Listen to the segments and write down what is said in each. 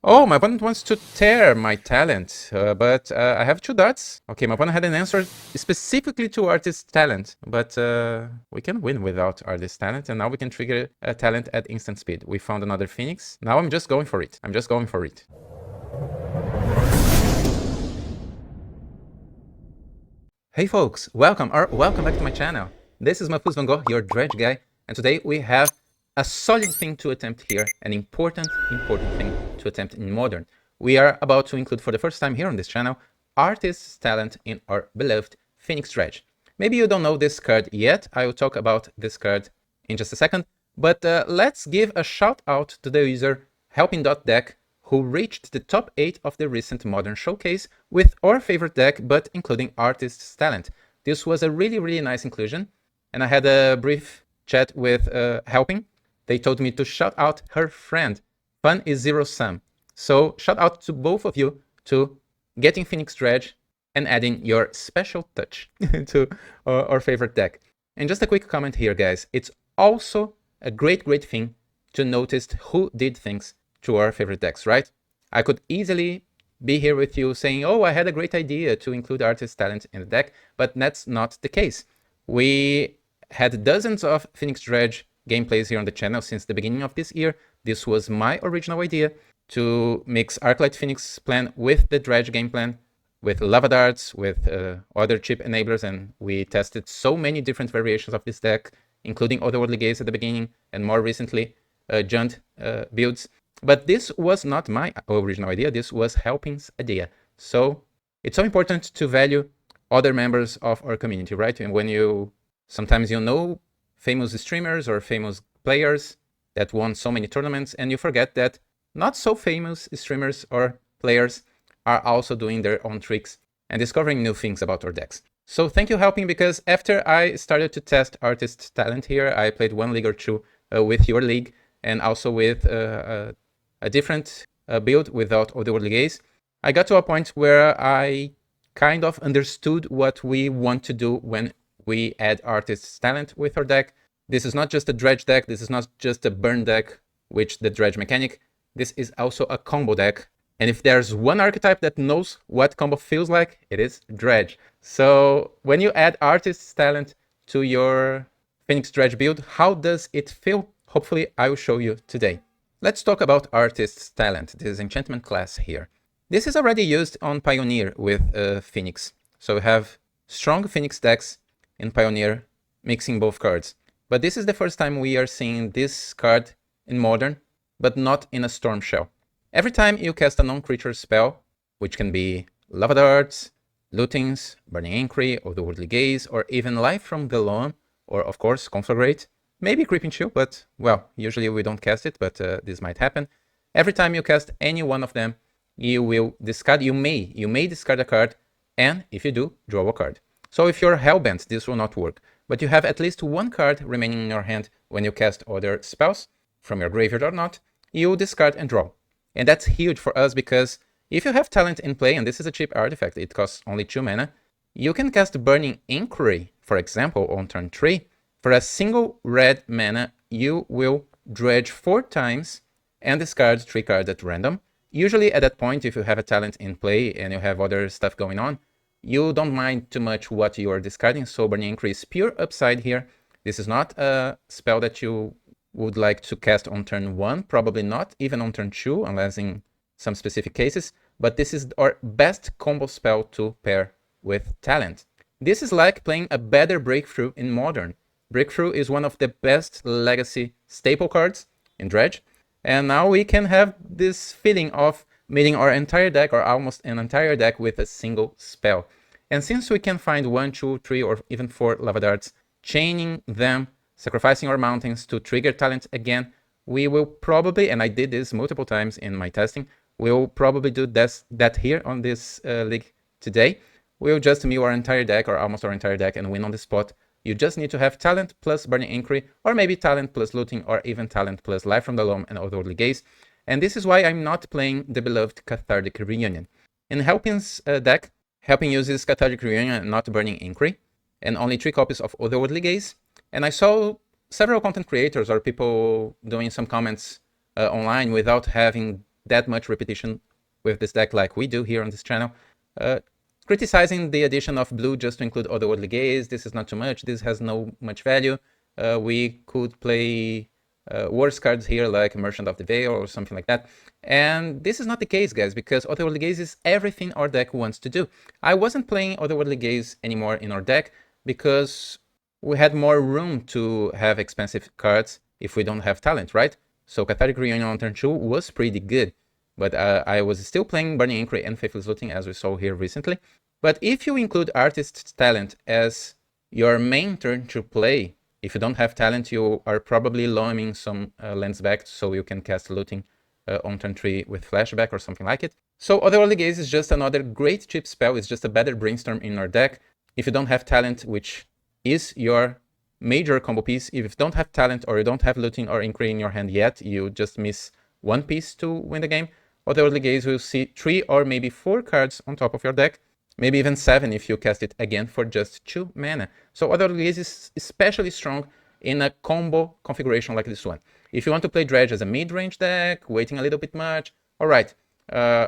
Oh, my opponent wants to tear my talent, but I have 2 dots. Okay, my opponent had an answer specifically to Artist Talent, but we can win without Artist Talent, and now we can trigger a talent at instant speed. We found another Phoenix. Now I'm just going for it. I'm just going for it. Hey folks, welcome back to my channel. This is MahfuzVanGogh, your dredge guy, and today we have a solid thing to attempt here, an important thing to attempt in Modern. We are about to include for the first time here on this channel, Artist's Talent in our beloved Phoenix Dredge. Maybe you don't know this card yet, I will talk about this card in just a second, but let's give a shout out to the user helping.deck who reached the top 8 of the recent Modern showcase with our favorite deck, but including Artist's Talent. This was a really nice inclusion, and I had a brief chat with Helping. They told me to shout out her friend, Fun is Zero Sum. So shout out to both of you to getting Phoenix Dredge and adding your special touch to our favorite deck. And just a quick comment here, guys. It's also a great thing to notice who did things to our favorite decks, right? I could easily be here with you saying, oh, I had a great idea to include Artist Talent in the deck, but that's not the case. We had dozens of Phoenix Dredge gameplays here on the channel since the beginning of this year. This was my original idea to mix Arclight Phoenix plan with the Dredge game plan, with Lava Darts, with other chip enablers, and we tested so many different variations of this deck, including Otherworldly Gaze at the beginning, and more recently, Jund builds. But this was not my original idea, this was Helping's idea. So it's so important to value other members of our community, right? And when sometimes you know famous streamers or famous players that won so many tournaments, and you forget that not so famous streamers or players are also doing their own tricks and discovering new things about our decks. So thank you, Helping, because after I started to test Artist Talent here, I played 1 league or 2 with your league, and also with a different build without Otherworldly Gaze. I got to a point where I kind of understood what we want to do when we add Artist's Talent with our deck. This is not just a Dredge deck, this is not just a burn deck, which the Dredge mechanic, this is also a combo deck. And if there's one archetype that knows what combo feels like, it is Dredge. So when you add Artist's Talent to your Phoenix Dredge build, how does it feel? Hopefully I will show you today. Let's talk about Artist's Talent, this enchantment class here. This is already used on Pioneer with Phoenix. So we have strong Phoenix decks in Pioneer mixing both cards. But this is the first time we are seeing this card in Modern, but not in a Storm Shell. Every time you cast a non-creature spell, which can be Lava Darts, Lootings, Burning Inquiry, Otherworldly Gaze, or even Life from the Loam, or of course Conflagrate, maybe Creeping Chill, but well, usually we don't cast it, but this might happen. Every time you cast any one of them, you will discard, you may discard a card, and if you do, draw a card. So if you're Hellbent, this will not work, but you have at least 1 card remaining in your hand when you cast other spells, from your graveyard or not, you discard and draw. And that's huge for us because if you have Talent in play, and this is a cheap artifact, it costs only 2 mana, you can cast Burning Inquiry, for example, on turn 3. For a single red mana, you will dredge 4 times and discard 3 cards at random. Usually at that point, if you have a Talent in play and you have other stuff going on, you don't mind too much what you are discarding, so Burning Inquiry is pure upside here. This is not a spell that you would like to cast on turn 1, probably not even on turn 2, unless in some specific cases, but this is our best combo spell to pair with Talent. This is like playing a better Breakthrough in Modern. Breakthrough is one of the best legacy staple cards in Dredge, and now we can have this feeling of meeting our entire deck, or almost an entire deck, with a single spell. And since we can find 1, 2, 3, or even 4 Lava Darts, chaining them, sacrificing our mountains to trigger Talent again, we will probably, and I did this multiple times in my testing, we'll probably do that here on this league today. We'll just mill our entire deck, or almost our entire deck, and win on the spot. You just need to have Talent plus Burning Inquiry, or maybe Talent plus Looting, or even Talent plus Life from the Loam and Otherworldly Gaze. And this is why I'm not playing the beloved Cathartic Reunion. In Helping's deck, Helping uses Cathartic Reunion and not Burning Inquiry, and only 3 copies of Otherworldly Gaze. And I saw several content creators or people doing some comments online without having that much repetition with this deck like we do here on this channel. Criticizing the addition of blue just to include Otherworldly Gaze. This is not too much. This has no much value. We could play worse cards here like Merchant of the Veil or something like that. And this is not the case, guys, because Otherworldly Gaze is everything our deck wants to do. I wasn't playing Otherworldly Gaze anymore in our deck because we had more room to have expensive cards if we don't have talent, right? So Cathartic Reunion on turn 2 was pretty good. But I was still playing Burning Inquiry and Faithless Looting, as we saw here recently. But if you include Artist's Talent as your main turn to play, if you don't have talent, you are probably loaning some lands back so you can cast Looting on turn 3 with Flashback or something like it. So Otherworldly Gaze is just another great cheap spell. It's just a better brainstorm in your deck. If you don't have talent, which is your major combo piece, if you don't have talent or you don't have Looting or Inquiry in your hand yet, you just miss one piece to win the game. Otherworldly Gaze will see 3 or maybe 4 cards on top of your deck, maybe even 7 if you cast it again for just 2 mana. So Otherworldly Gaze is especially strong in a combo configuration like this one. If you want to play Dredge as a mid-range deck, waiting a little bit much, alright,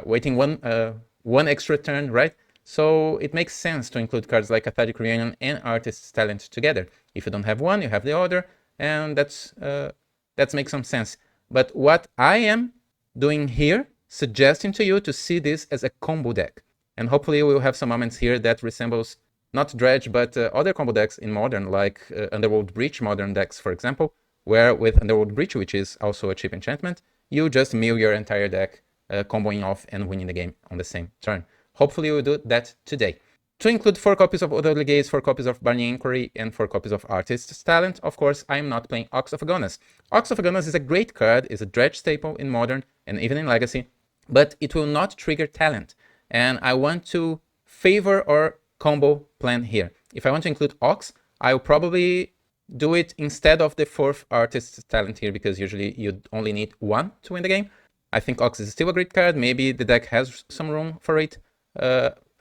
waiting one extra turn, right? So it makes sense to include cards like Cathartic Reunion and Artist's Talent together. If you don't have one, you have the other, and that makes some sense. But what I am doing here, suggesting to you to see this as a combo deck. And hopefully we'll have some moments here that resembles not Dredge, but other combo decks in Modern, like Underworld Breach Modern decks, for example, where with Underworld Breach, which is also a cheap enchantment, you just mill your entire deck, comboing off and winning the game on the same turn. Hopefully we'll do that today. To include 4 copies of Otherworldly Gaze, 4 copies of Burning Inquiry, and 4 copies of Artist's Talent, of course, I am not playing Ox of Agonas. Ox of Agonas is a great card, is a Dredge staple in Modern and even in Legacy, but it will not trigger talent. And I want to favor our combo plan here. If I want to include Ox, I'll probably do it instead of the 4th Artist's Talent here, because usually you only need 1 to win the game. I think Ox is still a great card. Maybe the deck has some room for it.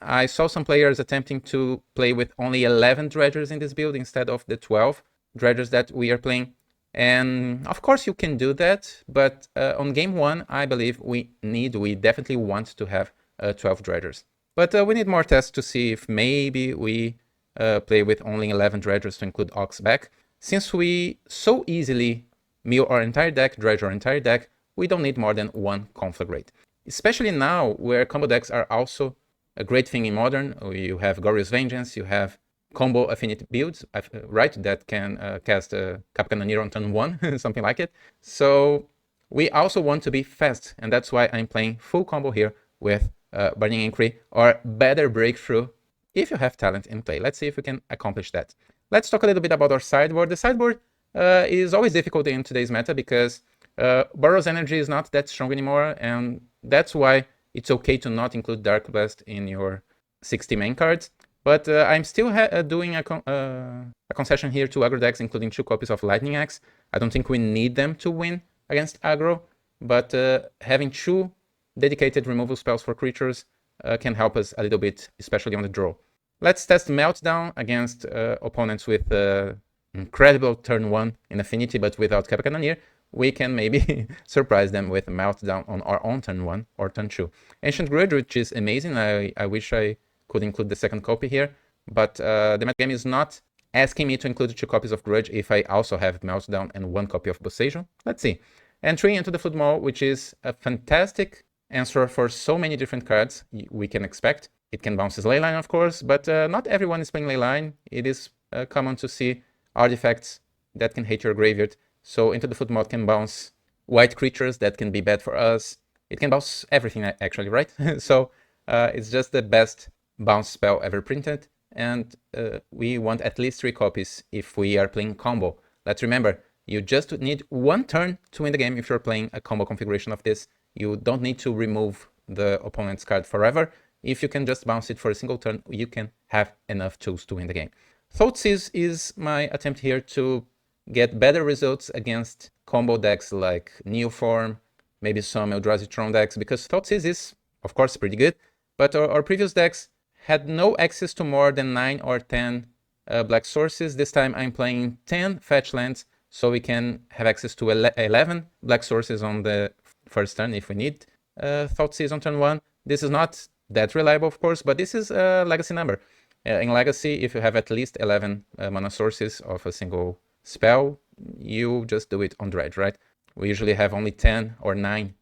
I saw some players attempting to play with only 11 dredgers in this build instead of the 12 dredgers that we are playing. And of course you can do that, but on game 1, I believe we definitely want to have 12 dredgers. But we need more tests to see if maybe we play with only 11 dredgers to include Ox back. Since we so easily mill our entire deck, dredge our entire deck, we don't need more than 1 Conflagrate. Especially now where combo decks are also a great thing in Modern. You have Goryo's Vengeance, you have combo affinity builds, right, that can cast Capcanonier on turn 1, something like it. So we also want to be fast, and that's why I'm playing full combo here with Burning Inquiry, or better Breakthrough if you have talent in play. Let's see if we can accomplish that. Let's talk a little bit about our sideboard. The sideboard is always difficult in today's meta because Boros energy is not that strong anymore, and that's why it's okay to not include Dark Blast in your 60 main cards. But I'm still doing a concession here to aggro decks, including 2 copies of Lightning Axe. I don't think we need them to win against aggro, but having 2 dedicated removal spells for creatures can help us a little bit, especially on the draw. Let's test Meltdown against opponents with incredible turn 1 in Affinity, but without Capcanonier. We can maybe surprise them with Meltdown on our own turn 1 or turn 2. Ancient Grudge, which is amazing. I wish I could include the second copy here, but the metagame is not asking me to include 2 copies of Grudge if I also have Meltdown and 1 copy of Boseiju. Let's see. Entry into the Flood Maw, which is a fantastic answer for so many different cards we can expect. It can bounce as Leyline, of course, but not everyone is playing Leyline. It is common to see artifacts that can hate your graveyard. So Into the Flood Maw can bounce white creatures that can be bad for us. It can bounce everything, actually, right? So it's just the best bounce spell ever printed, and we want at least 3 copies if we are playing combo. Let's remember, you just need 1 turn to win the game if you're playing a combo configuration of this. You don't need to remove the opponent's card forever. If you can just bounce it for a single turn, you can have enough tools to win the game. TxColossus is my attempt here to get better results against combo decks like Neoform, maybe some Eldrazi Tron decks, because TxColossus is, of course, pretty good, but our previous decks had no access to more than 9 or 10 black sources. This time I'm playing 10 fetch lands, so we can have access to 11 black sources on the first turn if we need TxColossus on turn 1. This is not that reliable, of course, but this is a legacy number. In legacy, if you have at least 11 mana sources of a single spell, you just do it on dredge, right? We usually have only 10 or 9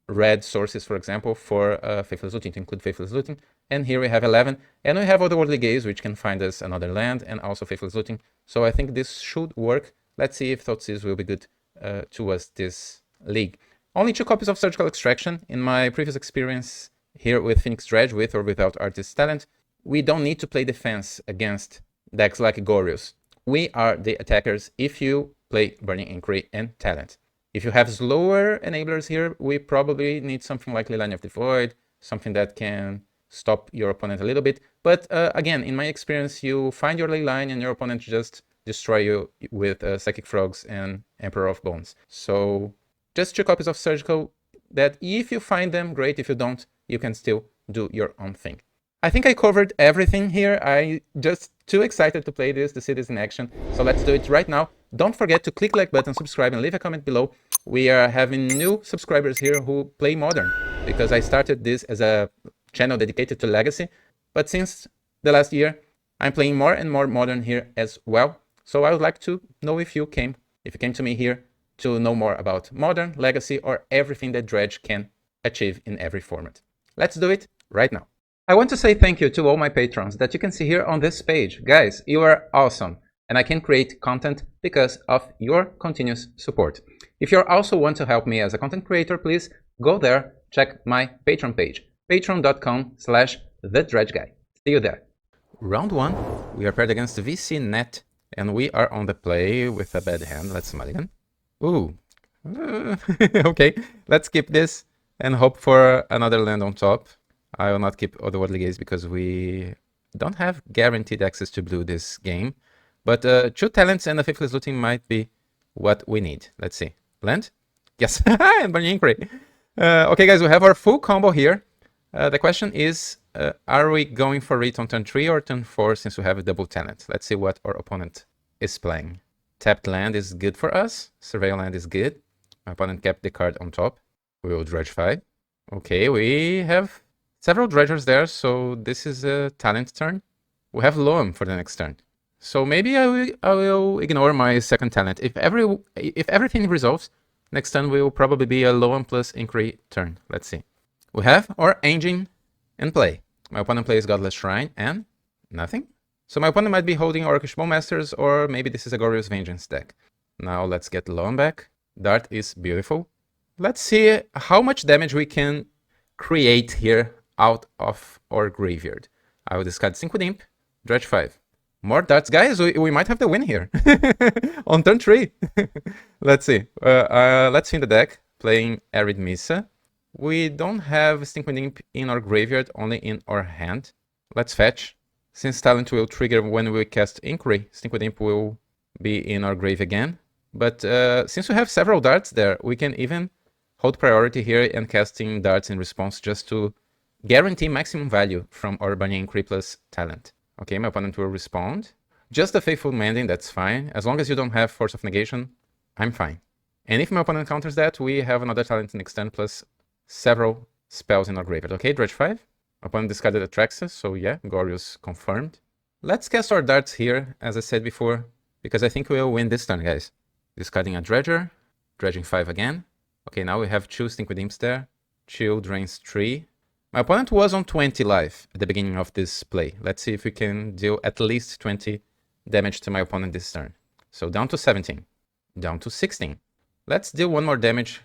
red sources, for example, for Faithless Looting, to include Faithless Looting. And here we have 11, and we have Otherworldly Gaze, which can find us another land, and also Faithless Looting. So I think this should work. Let's see if TxColossus will be good to us this league. Only 2 copies of Surgical Extraction. In my previous experience here with Phoenix Dredge, with or without Artist Talent, we don't need to play defense against decks like Goryo's. We are the attackers if you play Burning Inquiry and Talent. If you have slower enablers here, we probably need something like Leyline of the Void, something that can stop your opponent a little bit. But again, in my experience, you find your Leyline and your opponent just destroy you with Psychic Frogs and Emperor of Bones. So just 2 copies of Surgical that if you find them, great. If you don't, you can still do your own thing. I think I covered everything here. I just too excited to play this, to see this in action. So let's do it right now. Don't forget to click like button, subscribe, and leave a comment below. We are having new subscribers here who play Modern, because I started this as a channel dedicated to Legacy. But since the last year, I'm playing more and more Modern here as well. So I would like to know if you came to me here to know more about Modern, Legacy, or everything that Dredge can achieve in every format. Let's do it right now. I want to say thank you to all my patrons that you can see here on this page. Guys, you are awesome, and I can create content because of your continuous support. If you also want to help me as a content creator, please go there, check my Patreon page, patreon.com/thedredgeguy. See you there. Round 1, we are paired against VCnet, and we are on the play with a bad hand. Let's mulligan. Ooh. Okay, let's keep this and hope for another land on top. I will not keep Otherworldly Gaze because we don't have guaranteed access to blue this game. But 2 talents and a Faithless Looting might be what we need. Let's see. Land? Yes. And Burning Inquiry. Okay, guys, we have our full combo here. The question is, are we going for it on turn 3 or turn 4 since we have a double talent? Let's see what our opponent is playing. Tapped land is good for us. Surveil land is good. My opponent kept the card on top. We will dredge 5. Okay, we have several dredgers there, so this is a talent turn. We have Loam for the next turn. So maybe I will ignore my second talent. If everything resolves, next turn will probably be a Loam plus Inquiry turn. Let's see. We have our engine in play. My opponent plays Godless Shrine and nothing. So my opponent might be holding Orcish Bowmasters, or maybe this is a Goryo's Vengeance deck. Now let's get Loam back. Dart is beautiful. Let's see how much damage we can create here out of our graveyard. I will discard Sync with Imp, dredge 5. More darts, guys. We might have the win here on turn 3. Let's see. Let's see in the deck. Playing Arid Missa. We don't have Sync with Imp in our graveyard, only in our hand. Let's fetch. Since talent will trigger when we cast Inquiry, Sync with Imp will be in our grave again. But since we have several darts there, we can even hold priority here and casting darts in response just to guarantee maximum value from our Burning Inquiry plus talent. Okay, my opponent will respond. Just a Faithful Mending, that's fine. As long as you don't have Force of Negation, I'm fine. And if my opponent counters that, we have another talent next turn plus several spells in our graveyard. Okay, dredge 5. Opponent discarded a Traxxas, so yeah, Goryo's confirmed. Let's cast our darts here, as I said before, because I think we'll win this turn, guys. Discarding a Dredger, dredging 5 again. Okay, now we have 2 Stink with Imps there. Chill drains 3. My opponent was on 20 life at the beginning of this play. Let's see if we can deal at least 20 damage to my opponent this turn. So down to 17. Down to 16. Let's deal 1 more damage.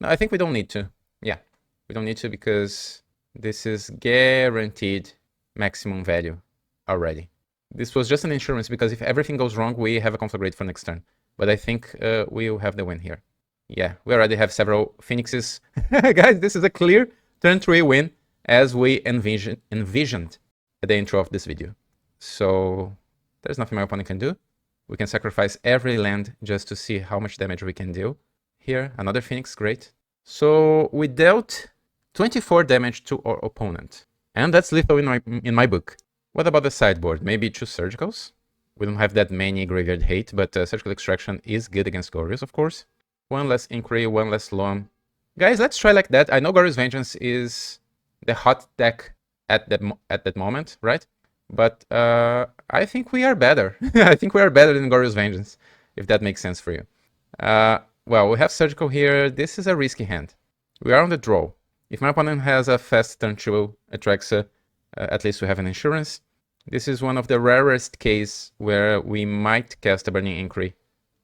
No, I think we don't need to. Yeah, we don't need to because this is guaranteed maximum value already. This was just an insurance because if everything goes wrong, we have a conflagrate for next turn. But I think we'll have the win here. Yeah, we already have several Phoenixes. Guys, this is a clear turn 3 win, as we envisioned at the intro of this video. So there's nothing my opponent can do. We can sacrifice every land just to see how much damage we can deal. Here, another Phoenix, great. So we dealt 24 damage to our opponent. And that's lethal in my book. What about the sideboard? Maybe 2 Surgicals? We don't have that many graveyard hate, but Surgical Extraction is good against Goryo's, of course. 1 less Inquiry, 1 less Loam. Guys, let's try like that. I know Goryo's Vengeance is the hot deck at that moment, right? But I think we are better. I think we are better than Goryo's Vengeance, if that makes sense for you. Well, we have Surgical here. This is a risky hand. We are on the draw. If my opponent has a fast turn 2 Atraxa, at least we have an insurance. This is one of the rarest cases where we might cast a Burning Inquiry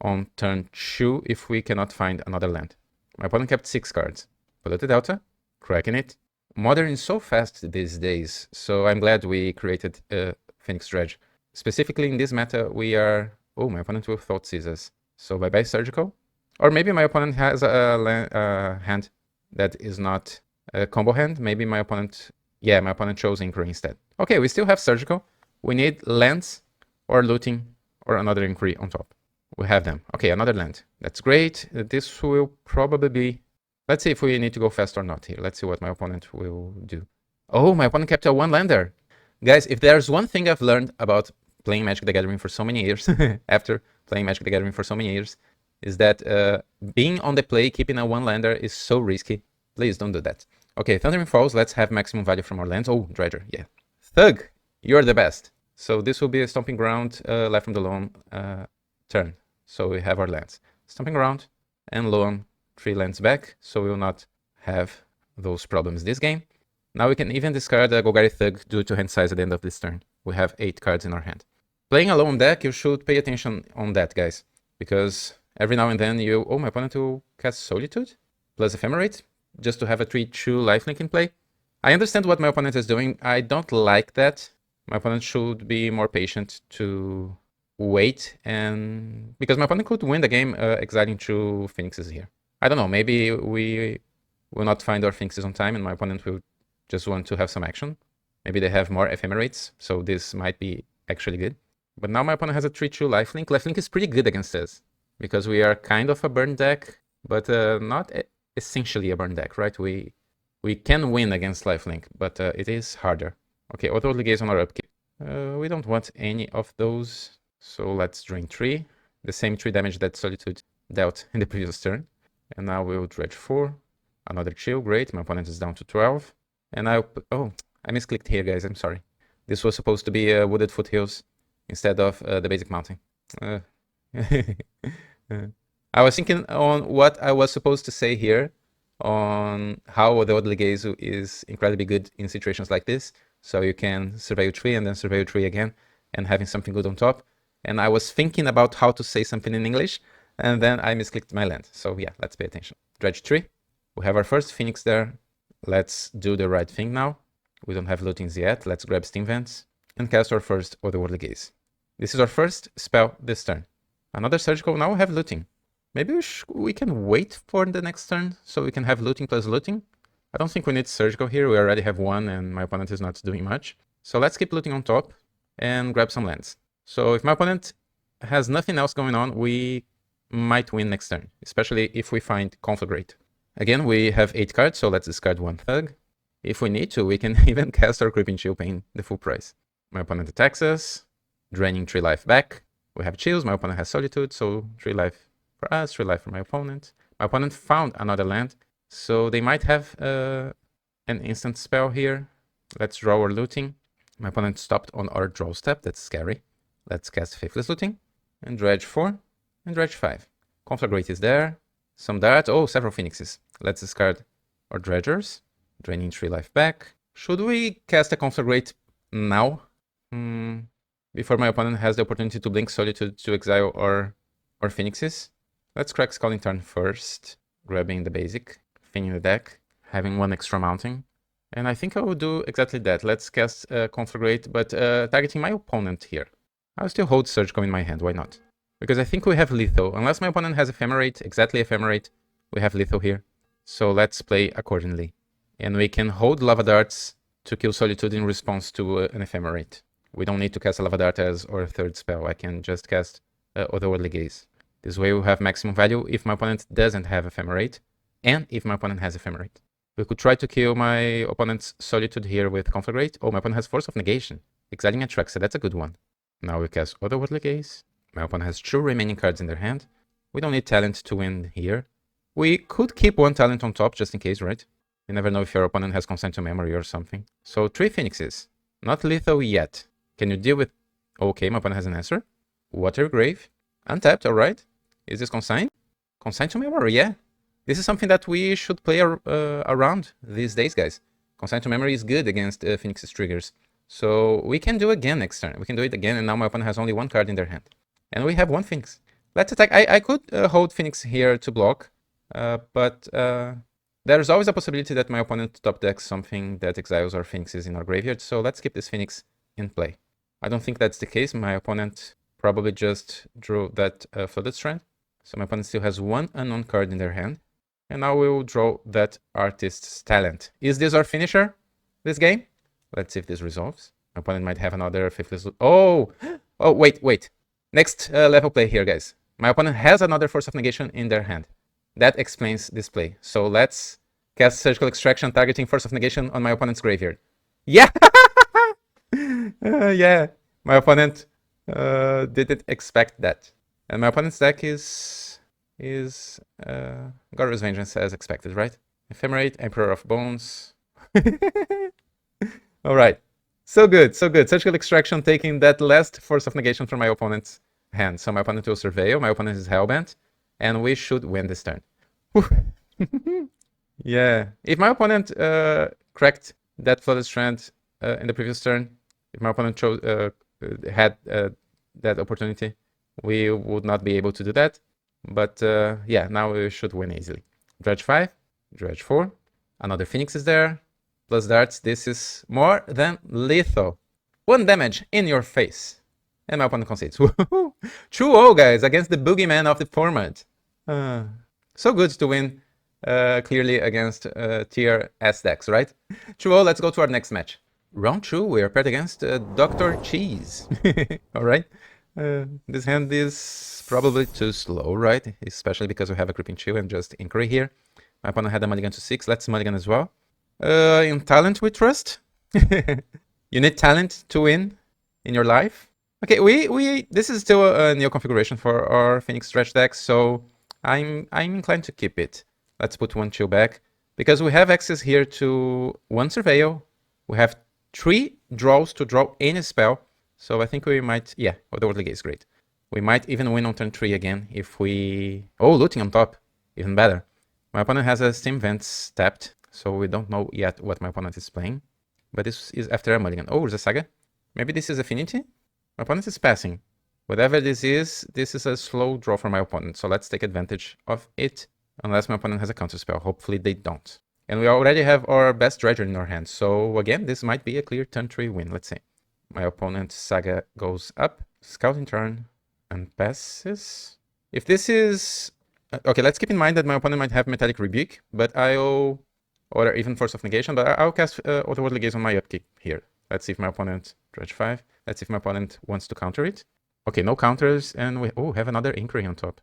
on turn 2 if we cannot find another land. My opponent kept 6 cards. Polluted Delta, cracking it. Modern is so fast these days, so I'm glad we created Phoenix Dredge. Specifically in this meta, we are... Oh, my opponent will TxColossus us. So bye-bye Surgical. Or maybe my opponent has a hand that is not a combo hand. Maybe my opponent... Yeah, my opponent chose Inquiry instead. Okay, we still have Surgical. We need lands or looting or another Inquiry on top. We have them. Okay, another land. That's great. This will probably be... Let's see if we need to go fast or not here. Let's see what my opponent will do. Oh, my opponent kept a 1-lander. Guys, if there's one thing I've learned about playing Magic the Gathering for so many years, after playing Magic the Gathering for so many years, is that being on the play, keeping a 1-lander is so risky. Please don't do that. Okay, Thundering Falls, let's have maximum value from our lands. Oh, Dredger, yeah. Thug, you're the best. So this will be a Stomping Ground, Life from the Loam turn. So we have our lands. Stomping Ground and Loam, 3 lands back, so we will not have those problems this game. Now we can even discard a Golgari Thug due to hand size at the end of this turn. We have 8 cards in our hand. Playing a Loam deck, you should pay attention on that, guys. Because every now and then you... Oh, my opponent will cast Solitude plus Ephemerate, just to have a 3-2 lifelink in play. I understand what my opponent is doing. I don't like that. My opponent should be more patient to wait, and because my opponent could win the game exiling 2 Phoenixes here. I don't know, maybe we will not find our Phoenixes on time and my opponent will just want to have some action. Maybe they have more Ephemerates, so this might be actually good. But now my opponent has a 3-2 lifelink. Lifelink is pretty good against us, because we are kind of a burn deck, but not essentially a burn deck, right? We can win against lifelink, but it is harder. Okay, Otherworldly Gaze on our upkeep. We don't want any of those, so let's drain 3. The same 3 damage that Solitude dealt in the previous turn. And now we'll dredge 4. Another chill, great. My opponent is down to 12. And oh, I misclicked here, guys. I'm sorry. This was supposed to be Wooded Foothills instead of the basic mountain. I was thinking on what I was supposed to say here on how the Otherworldly Gaze is incredibly good in situations like this. So you can surveil 3 and then surveil 3 again and having something good on top. And I was thinking about how to say something in English, and then I misclicked my land. So yeah, let's pay attention. Dredge 3. We have our first Phoenix there. Let's do the right thing now. We don't have lootings yet. Let's grab Steam Vents and cast our first Otherworldly Gaze. This is our first spell this turn. Another Surgical. Now we have looting. Maybe we can wait for the next turn so we can have looting plus looting. I don't think we need Surgical here. We already have 1 and my opponent is not doing much. So let's keep looting on top and grab some lands. So if my opponent has nothing else going on, we might win next turn, especially if we find Conflagrate. Again, we have 8 cards, so let's discard 1 Thug. If we need to, we can even cast our Creeping Chill, paying the full price. My opponent attacks us, draining 3 life back. We have Chills, my opponent has Solitude, so 3 life for us, 3 life for my opponent. My opponent found another land, so they might have an instant spell here. Let's draw our looting. My opponent stopped on our draw step, that's scary. Let's cast Faithless Looting, and dredge 4, and dredge 5. Conflagrate is there, some dart, oh, several Phoenixes. Let's discard our dredgers, draining 3 life back. Should we cast a Conflagrate now? Before my opponent has the opportunity to blink Solitude to exile our Phoenixes? Let's crack Scalding Tarn first, grabbing the basic, thinning the deck, having 1 extra mounting. And I think I will do exactly that. Let's cast Conflagrate, but targeting my opponent here. I'll still hold Surgical in my hand, why not? Because I think we have lethal. Unless my opponent has Ephemerate, exactly Ephemerate, we have lethal here. So let's play accordingly. And we can hold Lava Darts to kill Solitude in response to an Ephemerate. We don't need to cast a Lava Dart as our 3rd spell. I can just cast Otherworldly Gaze. This way we'll have maximum value if my opponent doesn't have Ephemerate, and if my opponent has Ephemerate. We could try to kill my opponent's Solitude here with Conflagrate. Oh, my opponent has Force of Negation. Exiling Atraxa, that's a good one. Now we cast Otherworldly Gaze. My opponent has 2 remaining cards in their hand. We don't need talent to win here. We could keep one talent on top just in case, right? You never know if your opponent has consent to memory or something. So 3 Phoenixes. Not lethal yet. Can you deal with... Okay, my opponent has an answer. Watergrave. Untapped, alright. Is this consigned? Consigned to memory, yeah. This is something that we should play around these days, guys. Consigned to memory is good against Phoenix's triggers. So we can do again next turn. We can do it again, and now my opponent has only 1 card in their hand. And we have 1 Phoenix. Let's attack. I could hold Phoenix here to block, but there's always a possibility that my opponent top decks something that exiles our Phoenixes in our graveyard, so let's keep this Phoenix in play. I don't think that's the case. My opponent probably just drew that Flooded Strand, so my opponent still has 1 unknown card in their hand. And now we will draw that Artist's Talent. Is this our finisher, this game? Let's see if this resolves. My opponent might have another Faithless... Oh! Oh, wait. Next level play here, guys. My opponent has another Force of Negation in their hand. That explains this play. So let's cast Surgical Extraction targeting Force of Negation on my opponent's graveyard. Yeah! Yeah. My opponent didn't expect that. And my opponent's deck is Goryo's Vengeance as expected, right? Ephemerate, Emperor of Bones. Alright. So good. Surgical Extraction taking that last Force of Negation from my opponent's hand. So my opponent will Surveil, my opponent is Hellbent, and we should win this turn. Yeah. If my opponent cracked that Flooded Strand in the previous turn, if my opponent had that opportunity, we would not be able to do that. But yeah, now we should win easily. Dredge 5, Dredge 4, another Phoenix is there, plus darts. This is more than lethal. 1 damage in your face. And my opponent concedes. 2-0, guys, against the boogeyman of the format. So good to win clearly against tier S decks, right? 2-0, let's go to our next match. Round 2, we are paired against drcheez. Alright. This hand is probably too slow, right? Especially because we have a Creeping Chill and just Inquiry here. My opponent had a mulligan to 6. Let's mulligan as well. In talent we trust. You need talent to win in your life. Okay, this is still a new configuration for our Phoenix Dredge deck, so I'm inclined to keep it. Let's put 1 chill back because we have access here to 1 Surveil. We have 3 draws to draw any spell. So I think we might, yeah, Otherworldly Gaze is great. We might even win on turn 3 again if we... Oh, looting on top, even better. My opponent has a Steam Vents tapped, so we don't know yet what my opponent is playing. But this is after a mulligan. Oh, there's a Saga. Maybe this is Affinity? My opponent is passing. Whatever this is a slow draw for my opponent, so let's take advantage of it. Unless my opponent has a counter spell. Hopefully they don't. And we already have our best Dredger in our hand, so again, this might be a clear turn 3 win, let's see. My opponent's Saga goes up, Scouting turn, and passes. If this is... Okay, let's keep in mind that my opponent might have Metallic Rebuke, but I'll... Or even Force of Negation, but I'll cast Otherworldly Gaze on my upkeep here. Let's see if my opponent... Dredge 5. Let's see if my opponent wants to counter it. Okay, no counters, and we have another Inquiry on top.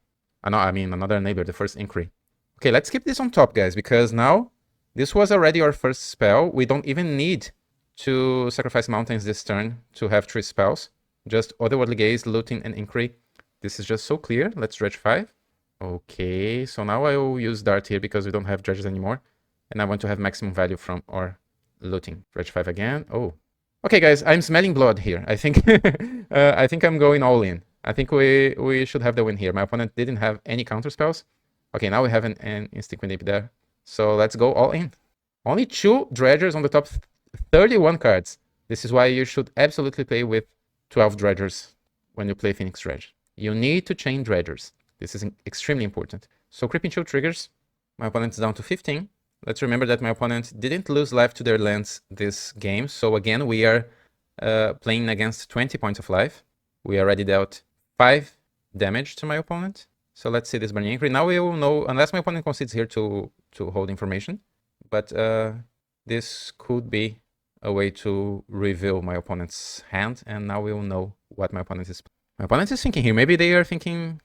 No, I mean another Neighbor, the first Inquiry. Okay, let's keep this on top, guys, because now this was already our first spell. We don't even need to sacrifice mountains this turn to have 3 spells. Just Otherworldly Gaze, Looting, and Inquiry. This is just so clear. Let's Dredge 5. Okay, so now I will use Dart here because we don't have Dredges anymore. And I want to have maximum value from our Looting. Dredge 5 again. Oh. Okay, guys, I'm smelling blood here. I think I think I'm going all in. I think we should have the win here. My opponent didn't have any counter spells. Okay, now we have an Instinct Wind there. So let's go all in. Only 2 Dredgers on the top 31 cards. This is why you should absolutely play with 12 Dredgers when you play Phoenix Dredge. You need to chain Dredgers. This is extremely important. So Creeping Chill triggers. My opponent's down to 15. Let's remember that my opponent didn't lose life to their lands this game. So again, we are playing against 20 points of life. We already dealt 5 damage to my opponent. So let's see this Burning Inquiry. Now we will know, unless my opponent concedes here to hold information. But this could be a way to reveal my opponent's hand. And now we will know what my opponent is. My opponent is thinking here. Maybe they are thinking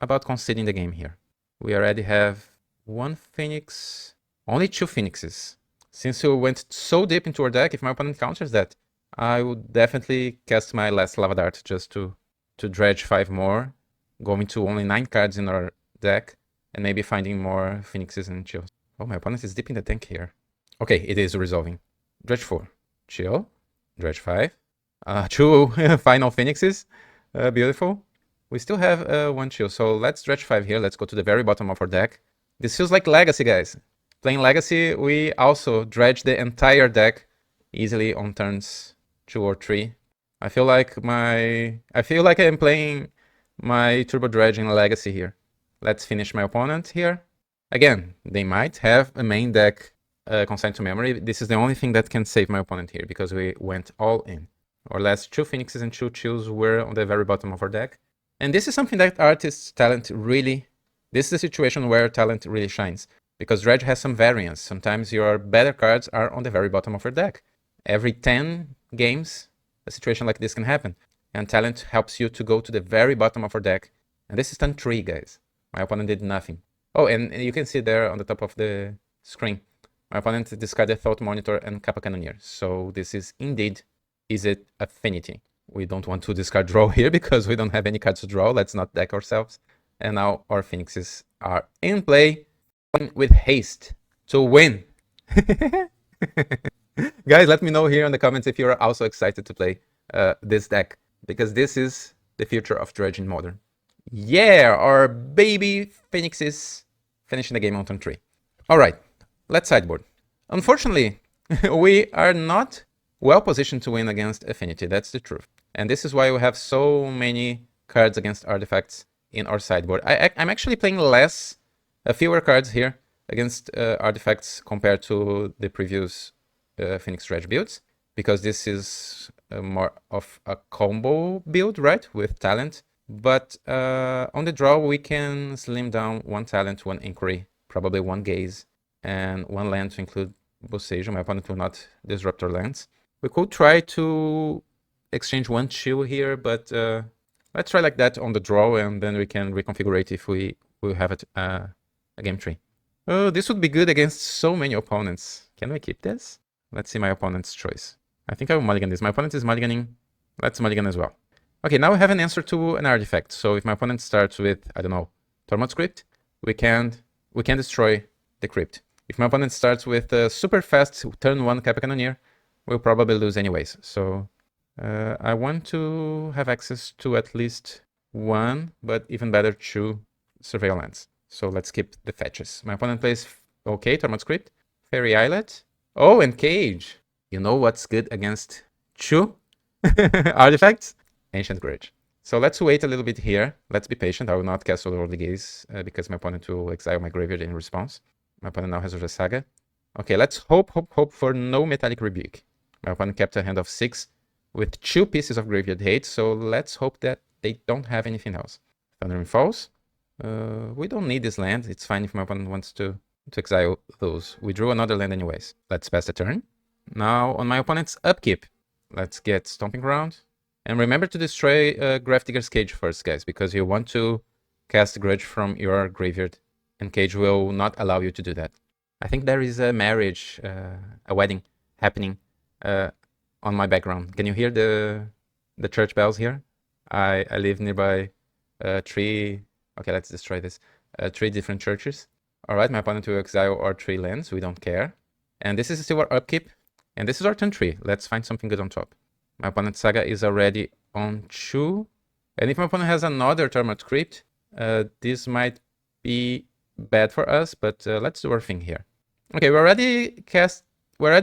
about conceding the game here. We already have 1 Phoenix... Only 2 Phoenixes. Since we went so deep into our deck, if my opponent counters that, I would definitely cast my last Lava Dart just to dredge 5 more, going to only 9 cards in our deck, and maybe finding more Phoenixes and chills. Oh, my opponent is deep in the tank here. Okay, it is resolving. Dredge 4, chill. Dredge 5, 2 final Phoenixes. Beautiful. We still have 1 chill, so let's Dredge 5 here. Let's go to the very bottom of our deck. This feels like Legacy, guys. Playing Legacy, we also dredge the entire deck easily on turns 2 or 3. I feel like I'm playing my Turbo Dredge in Legacy here. Let's finish my opponent here. Again, they might have a main deck consigned to memory. This is the only thing that can save my opponent here because we went all in. Our last 2 Phoenixes and 2 chills were on the very bottom of our deck. And this is something that artists' talent really... This is a situation where talent really shines. Because Dredge has some variance. Sometimes your better cards are on the very bottom of your deck. Every 10 games, a situation like this can happen. And talent helps you to go to the very bottom of your deck. And this is turn 3, guys. My opponent did nothing. Oh, and you can see there on the top of the screen, my opponent discarded Thought Monitor and Kappa Cannoneer. So this is indeed Izzet Affinity. We don't want to discard draw here because we don't have any cards to draw. Let's not deck ourselves. And now our Phoenixes are in play with haste to win. Guys, let me know here in the comments if you're also excited to play this deck, because this is the future of Dredge in Modern. Yeah, our baby Phoenixes finishing the game on turn 3. All right, let's sideboard. Unfortunately, we are not well positioned to win against Affinity. That's the truth. And this is why we have so many cards against artifacts in our sideboard. I'm actually playing fewer cards here against artifacts compared to the previous Phoenix Dredge builds, because this is more of a combo build, right, with talent. But on the draw, we can slim down 1 talent, 1 inquiry, probably 1 gaze, and 1 land to include Boseiju. My opponent will not disrupt our lands. We could try to exchange 1 chill here, but let's try like that on the draw, and then we can reconfigure it if we have it a game tree. Oh, this would be good against so many opponents. Can we keep this? Let's see my opponent's choice. I think I will mulligan this. My opponent is mulliganing. Let's mulligan as well. Okay, now we have an answer to an artifact. So if my opponent starts with, I don't know, Tormod's Crypt, we can destroy the crypt. If my opponent starts with a super fast turn 1 Kappa Cannoneer, we'll probably lose anyways. So I want to have access to at least 1, but even better 2 Surveil lands. So let's keep the fetches. My opponent plays, okay, Tormod's Crypt, Fairy Islet. Oh, and Cage. You know what's good against 2 artifacts? Ancient Grudge. So let's wait a little bit here. Let's be patient. I will not cast Overlord the Gaze because my opponent will exile my graveyard in response. My opponent now has a Saga. Okay, let's hope for no Metallic Rebuke. My opponent kept a hand of 6 with 2 pieces of Graveyard Hate, so let's hope that they don't have anything else. Thundering Falls. We don't need this land. It's fine if my opponent wants to exile those. We drew another land anyways. Let's pass the turn. Now on my opponent's upkeep, let's get Stomping Ground. And remember to destroy Gravedigger's Cage first, guys, because you want to cast Grudge from your graveyard, and Cage will not allow you to do that. I think there is a marriage, a wedding happening on my background. Can you hear the church bells here? I live nearby 3... Okay, let's destroy this. 3 different churches. All right, my opponent will exile our 3 lands. We don't care. And this is still our upkeep. And this is our turn 3. Let's find something good on top. My opponent's Saga is already on 2. And if my opponent has another Tormod's Crypt, this might be bad for us, but let's do our thing here. Okay, we already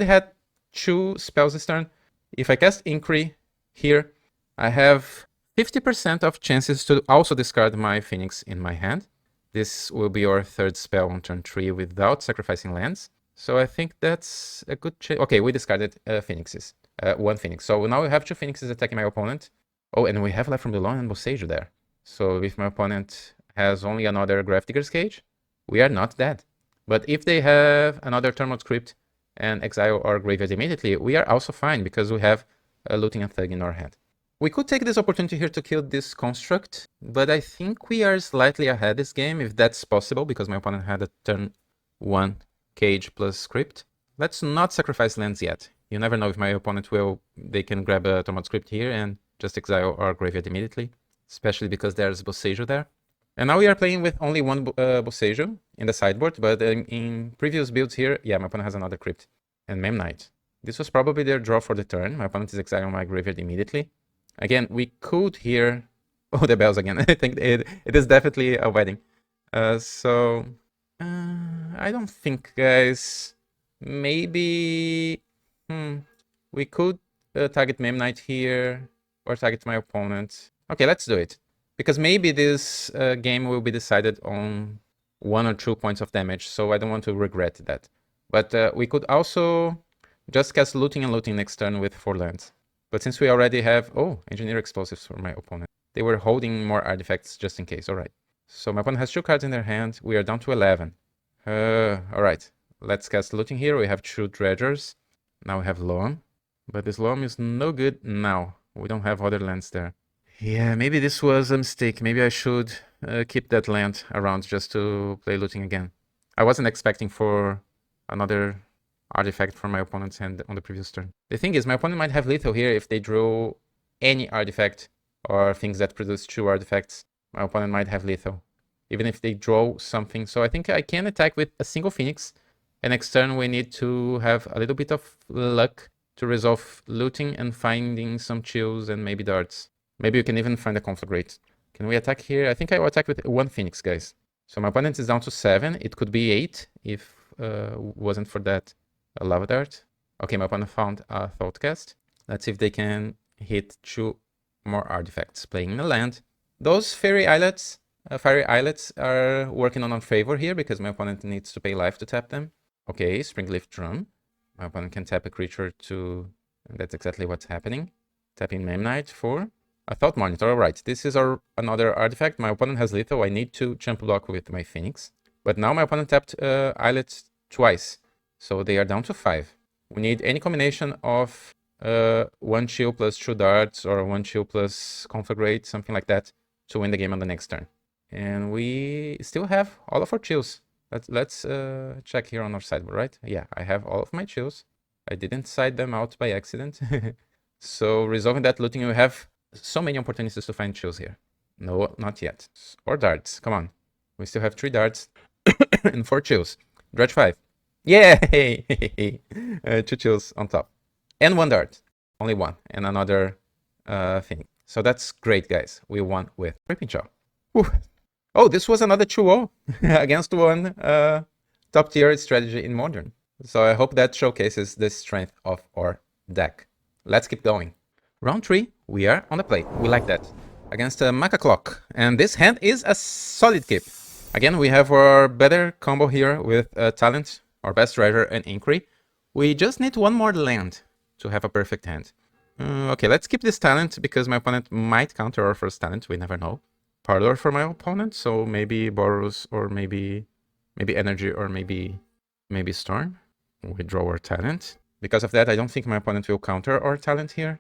had 2 spells this turn. If I cast Inquiry here, I have 50% of chances to also discard my Phoenix in my hand. This will be our 3rd spell on turn 3 without sacrificing lands. So I think that's a good chance. Okay, we discarded Phoenixes. 1 Phoenix. So now we have 2 Phoenixes attacking my opponent. Oh, and we have Life from the Lawn and Boseiju there. So if my opponent has only another Gravedigger's Cage, we are not dead. But if they have another Tormod's Crypt and exile our graveyard immediately, we are also fine because we have a Looting and Thug in our hand. We could take this opportunity here to kill this construct, but I think we are slightly ahead this game, if that's possible, because my opponent had a turn 1 Cage plus Crypt. Let's not sacrifice lands yet. You never know if my opponent they can grab a Tormod's Crypt here and just exile our graveyard immediately, especially because there's Boseiju there. And now we are playing with only one Boseiju in the sideboard, but in previous builds here, yeah, my opponent has another Crypt and Mem Knight. This was probably their draw for the turn. My opponent is exiling my graveyard immediately. Again, we could here... Oh, the bells again. I think it is definitely a wedding. I don't think, guys. Maybe... we could target Mem Knight here or target my opponent. Okay, let's do it. Because maybe this game will be decided on 1 or 2 points of damage, so I don't want to regret that. But we could also just cast Looting and Looting next turn with 4 lands. But since we already have... Oh, Engineer Explosives for my opponent. They were holding more artifacts just in case. Alright. So my opponent has 2 cards in their hand. We are down to 11. Alright. Let's cast Looting here. We have 2 Dredgers. Now we have Loam. But this Loam is no good now. We don't have other lands there. Yeah, maybe this was a mistake. Maybe I should keep that land around just to play Looting again. I wasn't expecting for another artifact from my opponent's hand on the previous turn. The thing is, my opponent might have lethal here if they draw any artifact or things that produce 2 artifacts. My opponent might have lethal, even if they draw something. So I think I can attack with a single Phoenix. And next turn we need to have a little bit of luck to resolve Looting and finding some chills and maybe darts. Maybe you can even find a Conflagrate. Can we attack here? I think I will attack with 1 Phoenix, guys. So my opponent is down to 7. It could be 8 if wasn't for that Lava Dart. Okay, my opponent found a Thoughtcast. Let's see if they can hit 2 more artifacts. Playing a land. Those Fiery Islets are working on our favor here because my opponent needs to pay life to tap them. Okay, Springleaf Drum. My opponent can tap a creature to... And that's exactly what's happening. Tapping Mem Knight for... a Thought Monitor. Alright, this is another artifact. My opponent has lethal. I need to jump block with my Phoenix. But now my opponent tapped Islet twice. So they are down to 5. We need any combination of 1 chill plus 2 darts or 1 chill plus Conflagrate, something like that, to win the game on the next turn. And we still have all of our chills. Let's check here on our sideboard, right? Yeah, I have all of my chills. I didn't side them out by accident. So resolving that Looting, we have so many opportunities to find chills here. No, not yet. Or darts. Come on. We still have 3 darts and 4 chills. Dredge 5. Yay! 2 chills on top. And 1 dart. Only 1. And another thing. So that's great, guys. We won with Creeping Jaw. Oh, this was another 2-0 against 1 top tier strategy in Modern. So I hope that showcases the strength of our deck. Let's keep going. Round 3, we are on the play. We like that. Against a Maccaclock. And this hand is a solid keep. Again, we have our better combo here with Talent, our best Dredger, and Inquiry. We just need 1 more land to have a perfect hand. Okay, let's keep this Talent because my opponent might counter our first Talent. We never know. Parlor for my opponent, so maybe Boros or maybe Energy or maybe Storm. We draw our Talent. Because of that, I don't think my opponent will counter our Talent here.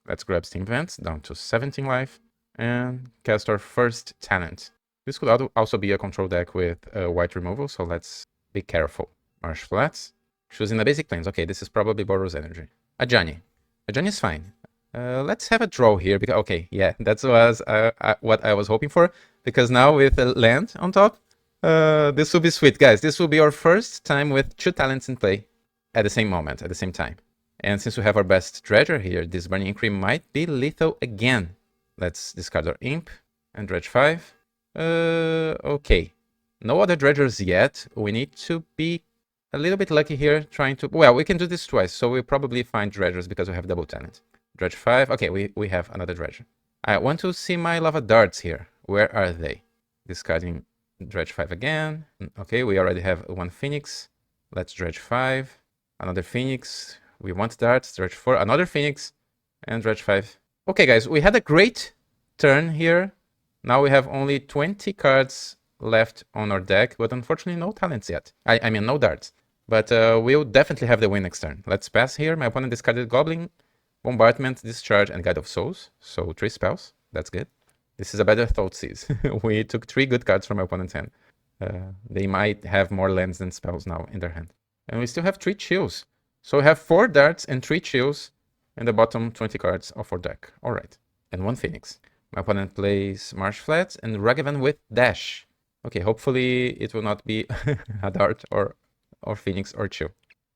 Let's grab Steam Vents, down to 17 life, and cast our first Talent. This could also be a control deck with white removal, so let's be careful. Marsh Flats, choosing the basic planes. Okay, this is probably Boros Energy. Ajani. Ajani is fine. Let's have a draw here, because, okay, yeah, that was what I was hoping for, because now with a land on top, this will be sweet, guys. This will be our first time with 2 talents in play at the same moment, at the same time. And since we have our best Dredger here, this Burning Inquiry might be lethal again. Let's discard our Imp and Dredge 5. Okay. No other Dredgers yet. We need to be a little bit lucky here, trying to... Well, we can do this twice, so we'll probably find Dredgers because we have double talent. Dredge 5. Okay, we have another Dredger. I want to see my Lava Darts here. Where are they? Discarding Dredge 5 again. Okay, we already have 1 Phoenix. Let's Dredge 5. Another Phoenix. We want darts. Dredge 4. Another Phoenix. And Dredge 5. Okay, guys, we had a great turn here. Now we have only 20 cards left on our deck, but unfortunately no talents yet. I mean, no darts. But we'll definitely have the win next turn. Let's pass here. My opponent discarded Goblin, Bombardment, Discharge, and Guide of Souls. So 3 spells. That's good. This is a better TxColossus. We took 3 good cards from my opponent's hand. They might have more lands than spells now in their hand. And we still have 3 chills. So we have 4 darts and 3 chills in the bottom 20 cards of our deck. Alright. And 1 Phoenix. My opponent plays Marsh Flats and Ragavan with Dash. Okay, hopefully it will not be a Dart or Phoenix or Chill.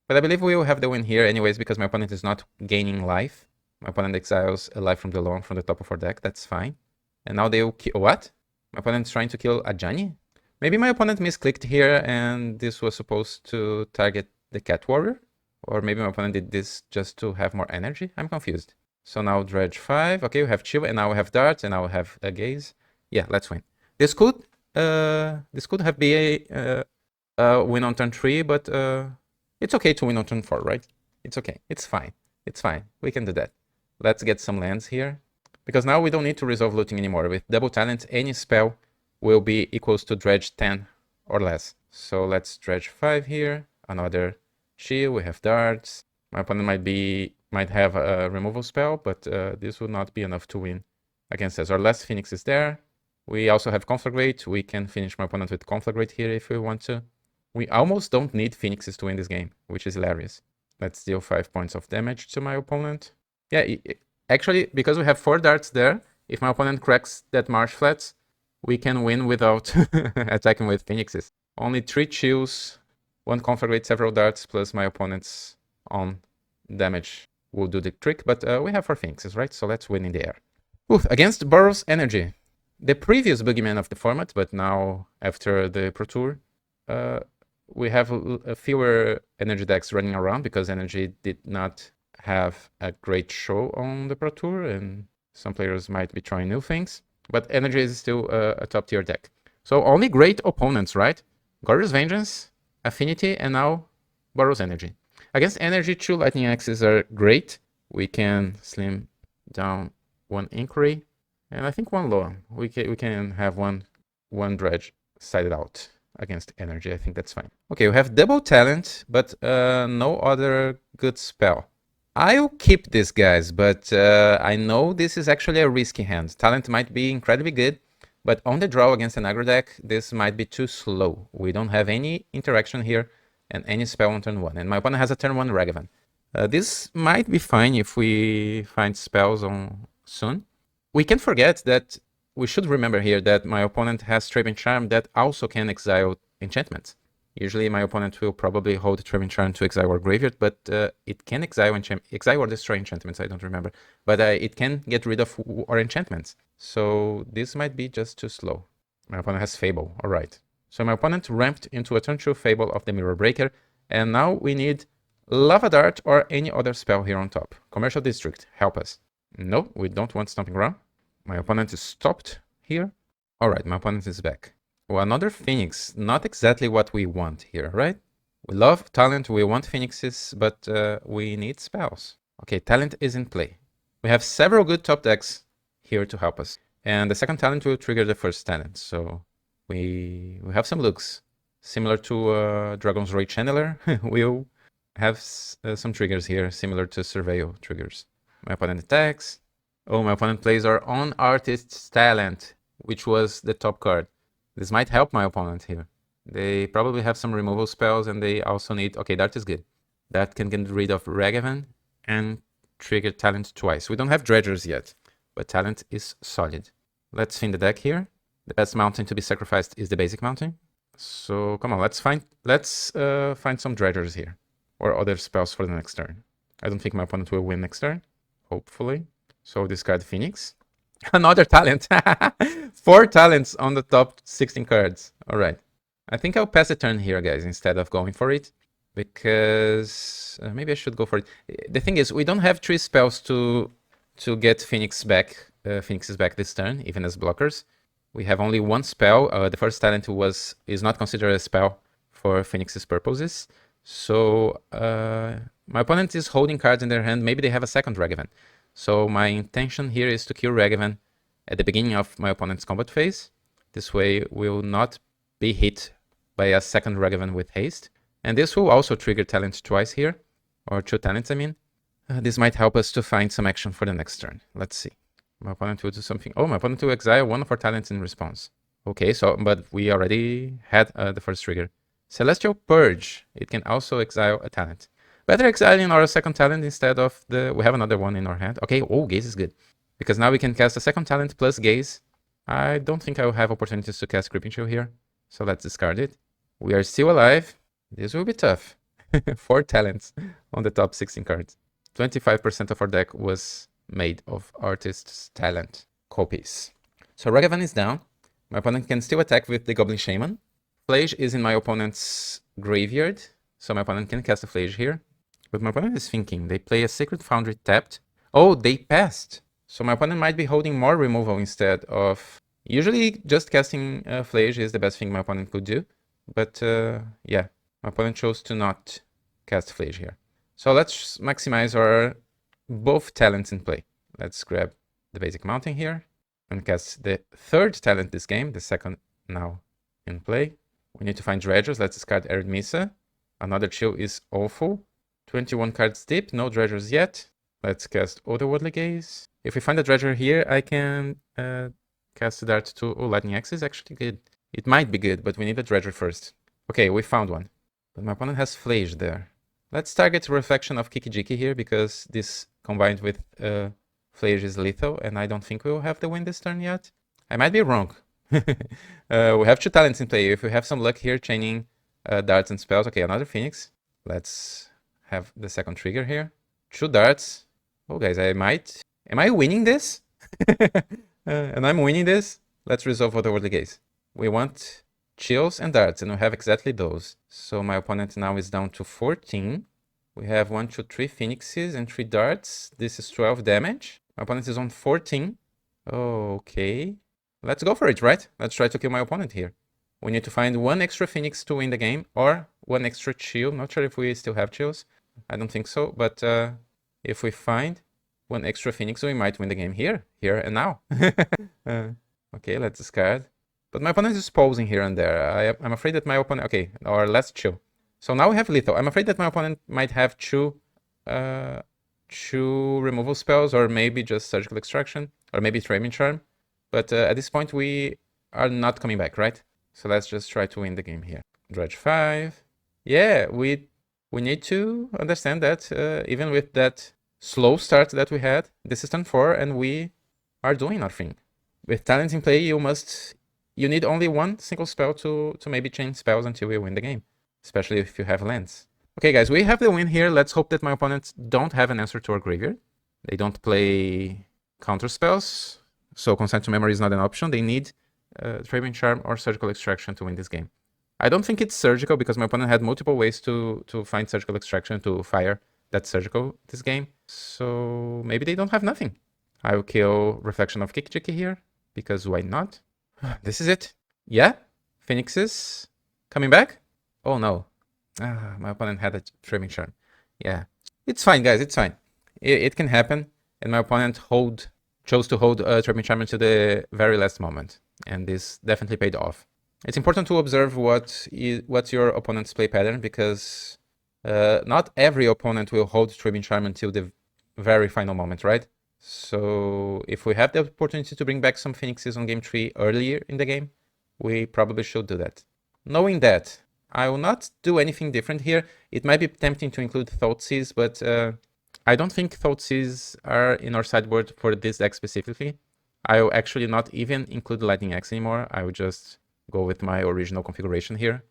But I believe we will have the win here anyways because my opponent is not gaining life. My opponent exiles a life from the lawn from the top of our deck. That's fine. And now they'll kill... What? My opponent's trying to kill Ajani? Maybe my opponent misclicked here and this was supposed to target the Cat Warrior? Or maybe my opponent did this just to have more energy? I'm confused. So now Dredge 5. Okay, we have Chill and now we have Darts and now we have a Gaze. Yeah, let's win. This could have been a win on turn 3, but it's okay to win on turn 4, right? It's okay. It's fine. It's fine. We can do that. Let's get some lands here. Because now we don't need to resolve looting anymore. With double talent, any spell will be equals to Dredge 10 or less. So let's Dredge 5 here. Another Shield. We have Darts. My opponent might have a removal spell, but this would not be enough to win against us. Our last Phoenix is there. We also have Conflagrate. We can finish my opponent with Conflagrate here if we want to. We almost don't need Phoenixes to win this game, which is hilarious. Let's deal 5 points of damage to my opponent. Yeah, actually, because we have 4 darts there, if my opponent cracks that Marsh Flats, we can win without attacking with Phoenixes. Only 3 chills, 1 Conflagrate, several darts, plus my opponent's on damage will do the trick. But we have 4 Phoenixes, right? So let's win in the air. Oof, against Boros Energy. The previous boogeyman of the format, but now after the Pro Tour, we have fewer energy decks running around because energy did not have a great show on the Pro Tour and some players might be trying new things. But energy is still a top tier deck. So only great opponents, right? Goryo's Vengeance, Affinity, and now Boros Energy. Against energy, 2 Lightning Axes are great. We can slim down 1 Inquiry. And I think 1 Loam. We can have one Dredge sided out against energy. I think that's fine. Okay, we have double talent, but no other good spell. I'll keep this, guys, but I know this is actually a risky hand. Talent might be incredibly good, but on the draw against an aggro deck, this might be too slow. We don't have any interaction here and any spell on turn 1. And my opponent has a turn 1 Ragavan. This might be fine if we find spells on soon. We can forget that we should remember here that my opponent has Trap Charm that also can exile enchantments. Usually my opponent will probably hold Trap Charm to exile our graveyard, but it can exile or destroy enchantments, I don't remember. But it can get rid of our enchantments. So this might be just too slow. My opponent has Fable, alright. So my opponent ramped into a turn 2 Fable of the Mirror Breaker, and now we need Lava Dart or any other spell here on top. Commercial District, help us. No, we don't want Stomping Ground. My opponent is stopped here. Alright, my opponent is back. Well, another Phoenix. Not exactly what we want here, right? We love talent, we want Phoenixes, but we need spells. Okay, talent is in play. We have several good top decks here to help us. And the second talent will trigger the first talent. So we have some looks. Similar to Dragon's Ray Channeler, we'll have some triggers here, similar to Surveil triggers. My opponent attacks. Oh, my opponent plays our own Artist's Talent, which was the top card. This might help my opponent here. They probably have some removal spells and they also need... Okay, Dart is good. That can get rid of Ragavan and trigger Talent twice. We don't have Dredgers yet, but Talent is solid. Let's fin the deck here. The best mountain to be sacrificed is the basic mountain. So come on, let's find some Dredgers here. Or other spells for the next turn. I don't think my opponent will win next turn. Hopefully. So discard Phoenix. Another talent. 4 talents on the top 16 cards. All right. I think I'll pass the turn here, guys, instead of going for it. Because maybe I should go for it. The thing is, we don't have 3 spells to get Phoenixes back this turn, even as blockers. We have only 1 spell. The first talent is not considered a spell for Phoenix's purposes. So my opponent is holding cards in their hand. Maybe they have a second Ragavan. So my intention here is to kill Ragavan at the beginning of my opponent's combat phase. This way we'll not be hit by a second Ragavan with haste. And this will also trigger talent twice here. Or 2 talents, I mean. This might help us to find some action for the next turn. Let's see. My opponent will do something. Oh, my opponent will exile 1 of our talents in response. Okay, but we already had the first trigger. Celestial Purge. It can also exile a talent. Better exiling our second talent instead of we have another one in our hand. Okay, oh, Gaze is good. because now we can cast a second talent plus gaze. I don't think I will have opportunities to cast Creeping Chill here, so let's discard it. We are still alive. This will be tough. 4 talents on the top 16 cards. 25% of our deck was made of artist's talent copies. So Ragavan is down. My opponent can still attack with the Goblin Shaman. Flage is in my opponent's graveyard, so my opponent can cast a Flage here. But my opponent is thinking, they play a Sacred Foundry tapped. Oh, they passed! So my opponent might be holding more removal instead of... Usually just casting Flage is the best thing my opponent could do. But yeah, my opponent chose to not cast Flage here. So let's maximize our both talents in play. Let's grab the basic mountain here and cast the third talent this game, the second now in play. We need to find dredges. Let's discard Arid Mesa. Another chill is awful. 21 cards deep, no dredgers yet. Let's cast Otherworldly Gaze. If we find a dredger here, I can cast a dart to... Oh, Lightning Axe is actually good. It might be good, but we need a dredger first. Okay, we found one. But my opponent has Flage there. Let's target Reflection of Kiki-Jiki here, because this combined with Flage is lethal, and I don't think we'll have the win this turn yet. I might be wrong. We have 2 talents in play. If we have some luck here, chaining darts and spells. Okay, another Phoenix. Let's have the second trigger here. 2 darts. Oh, guys, I might... Am I winning this? And I'm winning this? Let's resolve Otherworldly Gaze. We want chills and darts, and we have exactly those. So my opponent now is down to 14. We have 1, 2, 3 Phoenixes and 3 darts. This is 12 damage. My opponent is on 14. Okay. Let's go for it, right? Let's try to kill my opponent here. We need to find 1 extra Phoenix to win the game, or 1 extra chill. Not sure if we still have chills. I don't think so, but if we find 1 extra Phoenix, we might win the game here and now. Okay, let's discard. But my opponent is posing here and there. I'm afraid that my opponent... Okay, our last chill. So now we have lethal. I'm afraid that my opponent might have 2 removal spells, or maybe just Surgical Extraction, or maybe Framing Charm. But at this point, we are not coming back, right? So let's just try to win the game here. Dredge 5. Yeah, we need to understand that even with that slow start that we had, this is turn 4, and we are doing our thing. With talents in play, you need only 1 single spell to maybe chain spells until we win the game, especially if you have lands. Okay, guys, we have the win here. Let's hope that my opponents don't have an answer to our graveyard. They don't play counter spells, so Consent to Memory is not an option. They need Framing Charm or Surgical Extraction to win this game. I don't think it's Surgical, because my opponent had multiple ways to find Surgical Extraction to fire that Surgical this game. So maybe they don't have nothing. I will kill Reflection of Kiki-Jiki here, because why not? This is it. Yeah? Phoenixes coming back? Oh no. My opponent had a Framing Charm. Yeah. It's fine, guys. It's fine. It can happen. And my opponent chose to hold Framing Charm until the very last moment. And this definitely paid off. It's important to observe what's your opponent's play pattern, because not every opponent will hold Framing Charm until the very final moment, right? So if we have the opportunity to bring back some Phoenixes on game 3 earlier in the game, we probably should do that. Knowing that, I will not do anything different here. It might be tempting to include Thoughtseize, but I don't think Thoughtseize are in our sideboard for this deck specifically. I will actually not even include Lightning Axe anymore. I will just go with my original configuration here.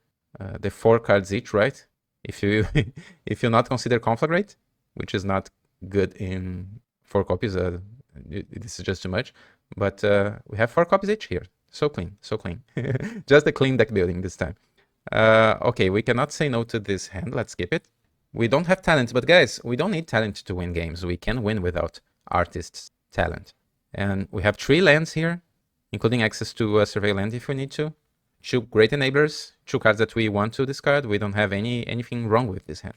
The 4 cards each, right? If you if you not consider Conflagrate, which is not good in 4 copies, this is just too much. But we have 4 copies each here. So clean, so clean. Just a clean deck building this time. Okay, we cannot say no to this hand. Let's skip it. We don't have talent, but guys, we don't need talent to win games. We can win without artist's talent. And we have 3 lands here, including access to a survey land if we need to. 2 great enablers, 2 cards that we want to discard. We don't have anything wrong with this hand.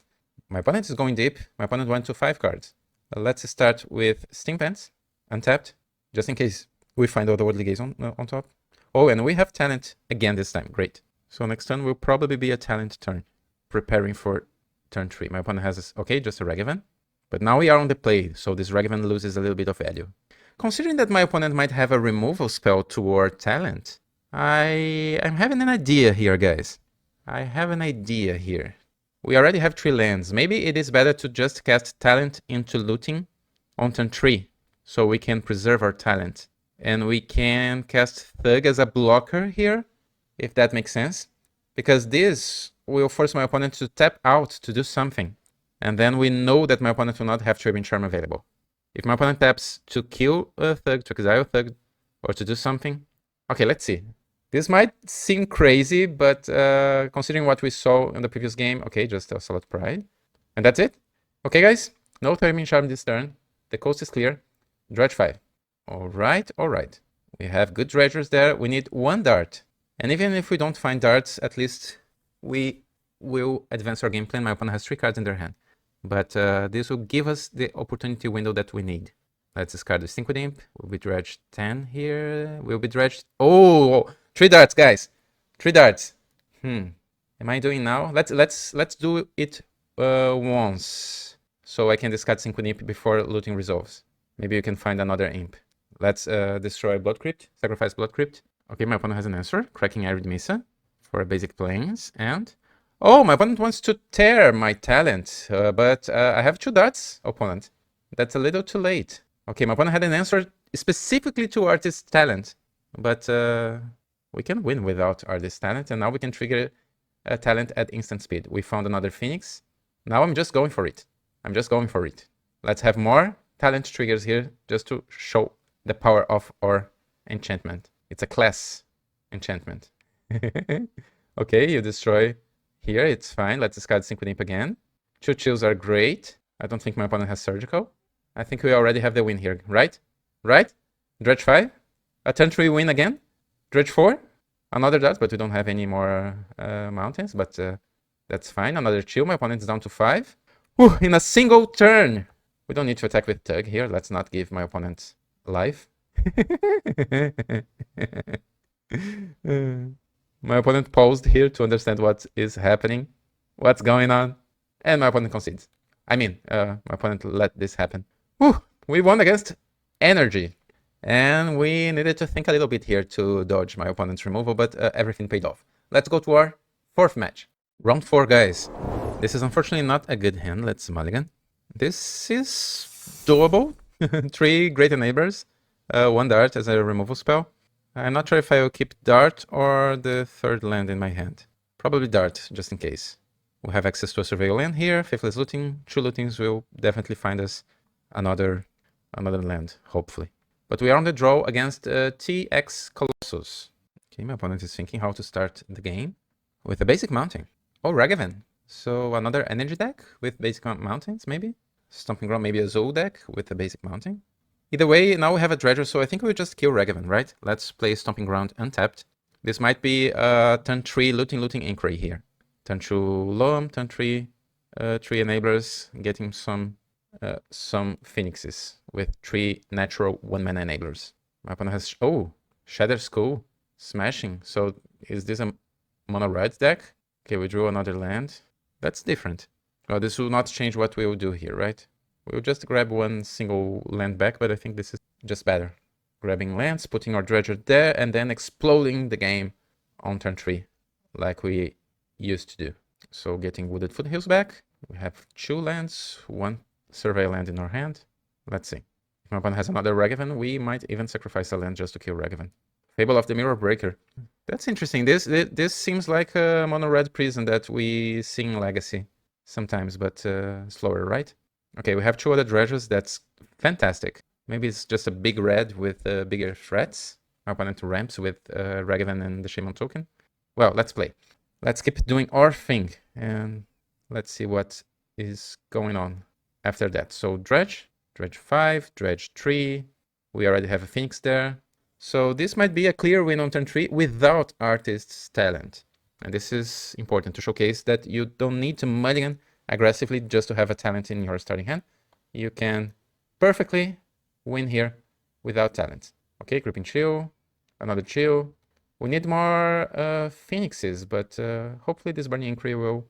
My opponent is going deep. My opponent went to 5 cards. Let's start with Sting Pants, untapped, just in case we find Otherworldly Gaze on top. Oh, and we have talent again this time. Great. So next turn will probably be a talent turn, preparing for turn 3. My opponent has, okay, just a Ragavan. But now we are on the play, so this Ragavan loses a little bit of value. Considering that my opponent might have a removal spell toward talent, I'm having an idea here, guys. I have an idea here. We already have 3 lands. Maybe it is better to just cast talent into looting on turn 3. so we can preserve our talent. And we can cast Thug as a blocker here, if that makes sense. Because this will force my opponent to tap out to do something. And then we know that my opponent will not have Turbine Charm available. If my opponent taps to kill a Thug, to exile a Thug, or to do something. Okay, let's see. This might seem crazy, but considering what we saw in the previous game, okay, just a Solid Pride. And that's it. Okay, guys, no Turbine Charm this turn. The coast is clear. Dredge 5. Alright, alright. We have good dredgers there. We need one dart. And even if we don't find darts, at least we will advance our game plan. My opponent has 3 cards in their hand. But this will give us the opportunity window that we need. Let's discard the Sync with Imp. We'll be dredged 10 here. We'll be dredged... Oh! 3 darts, guys! 3 darts. Am I doing now? Let's do it once. So I can discard Sync with Imp before looting resolves. Maybe you can find another Imp. Let's destroy Blood Crypt. Sacrifice Blood Crypt. Okay, my opponent has an answer. Cracking Arid Mesa for basic planes. And... oh, my opponent wants to tear my talent. But I have 2 darts, opponent. That's a little too late. Okay, my opponent had an answer specifically to Artist's Talent. But we can win without Artist's Talent. And now we can trigger a talent at instant speed. We found another Phoenix. Now I'm just going for it. I'm just going for it. Let's have more talent triggers here just to show the power of our enchantment. It's a class enchantment. Okay, you destroy here. It's fine. Let's discard Sync with Imp again. 2 chills are great. I don't think my opponent has Surgical. I think we already have the win here, right? Right? Dredge 5. A turn 3 win again. Dredge 4. Another dart, but we don't have any more mountains. But that's fine. Another chill. My opponent is down to 5. Whew, in a single turn. We don't need to attack with Tug here. Let's not give my opponent life. My opponent paused here to understand what is happening. What's going on. And my opponent concedes. I mean, my opponent let this happen. Whew, we won against Energy. And we needed to think a little bit here to dodge my opponent's removal, but everything paid off. Let's go to our 4th match. Round 4, guys. This is unfortunately not a good hand. Let's mulligan. This is doable. 3 Great Enablers. 1 dart as a removal spell. I'm not sure if I will keep dart or the 3rd land in my hand. Probably dart, just in case. We have access to a surveil land here. Faithless Looting. 2 lootings will definitely find us another land, hopefully. But we are on the draw against TxColossus. Okay, my opponent is thinking how to start the game with a basic mounting. Oh, Ragavan. So another energy deck with basic mountains, maybe? Stomping Ground, maybe a Zoo deck with a basic mounting. Either way, now we have a Dredger, so I think we'll just kill Ragavan, right? Let's play Stomping Ground untapped. This might be turn 3 looting inquiry here. Turn 2 Loam, turn 3 3 enablers, getting some Phoenixes with 3 natural 1-mana enablers. My opponent has... oh, Shatter Skull, smashing. So is this a mono red deck? Okay, we drew another land. That's different. Well, this will not change what we will do here, right? We'll just grab 1 single land back, but I think this is just better. Grabbing lands, putting our Dredger there, and then exploding the game on turn 3, like we used to do. So getting Wooded Foothills back. We have 2 lands, 1 survey land in our hand. Let's see. If my opponent has another Ragavan, we might even sacrifice a land just to kill Ragavan. Fable of the Mirror Breaker. That's interesting. This seems like a mono-red prison that we see in Legacy sometimes, but slower, right? Okay, we have 2 other dredges. That's fantastic. Maybe it's just a big red with bigger threats. My opponent ramps with Ragavan and the Shaman token. Well, let's play. Let's keep doing our thing, and let's see what is going on after that. So Dredge 5, Dredge 3. We already have a Phoenix there. So this might be a clear win on turn 3 without Artist's Talent. And this is important to showcase that you don't need to mulligan aggressively just to have a talent in your starting hand. You can perfectly win here without talent. Okay, Creeping Chill, another Chill. We need more Phoenixes, but hopefully this Burning Inquiry will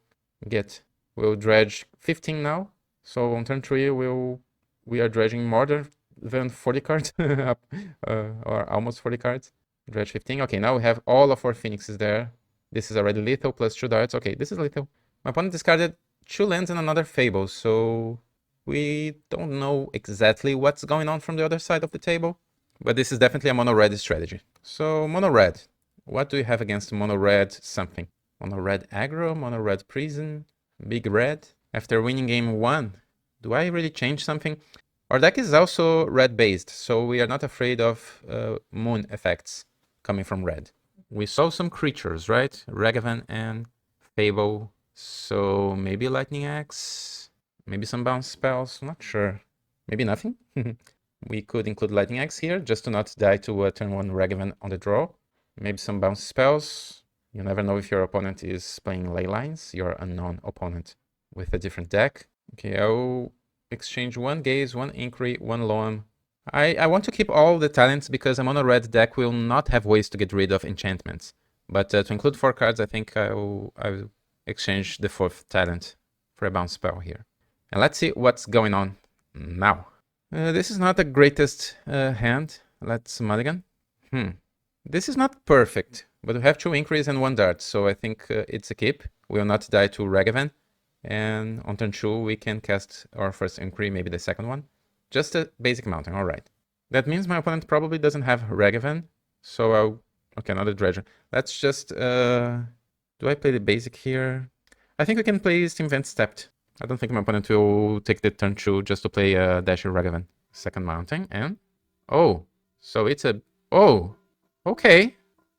get... we'll dredge 15 now. So on turn 3 we are dredging more than 40 cards, or almost 40 cards. Dredge 15. Okay, now we have all of our Phoenixes there. This is already lethal plus 2 darts. Okay, this is lethal. My opponent discarded 2 lands and another Fable, so We don't know exactly what's going on from the other side of the table, but this is definitely a mono-red strategy. So mono-red, what do you have against mono-red something? Mono-red aggro, mono-red prison, big red. After winning game 1, do I really change something? Our deck is also red-based, so we are not afraid of moon effects coming from red. We saw some creatures, right? Ragavan and Fable. So maybe Lightning Axe, maybe some bounce spells, not sure. Maybe nothing. We could include Lightning Axe here, just to not die to a turn 1 Ragavan on the draw. Maybe some bounce spells. You never know if your opponent is playing Leylines, your unknown opponent with a different deck. Okay, I'll exchange 1 Gaze, 1 Inquiry, 1 Loam. I want to keep all the talents because a mono-red deck will not have ways to get rid of enchantments. But to include 4 cards, I think I'll exchange the 4th talent for a bounce spell here. And let's see what's going on now. This is not the greatest hand. Let's mulligan. This is not perfect, but we have 2 Inquiries and 1 Dart, so I think it's a keep. We will not die to Ragavan. And on turn 2, we can cast our first Inquiry, maybe the second one. Just a basic mountain, alright. That means my opponent probably doesn't have Ragavan, so I'll... Okay, another Dredge. Let's just... do I play the basic here? I think we can play Steam Vent Stepped. I don't think my opponent will take the turn 2 just to play Dasher Ragavan. Second mountain, and... Oh, so it's a... Oh, okay.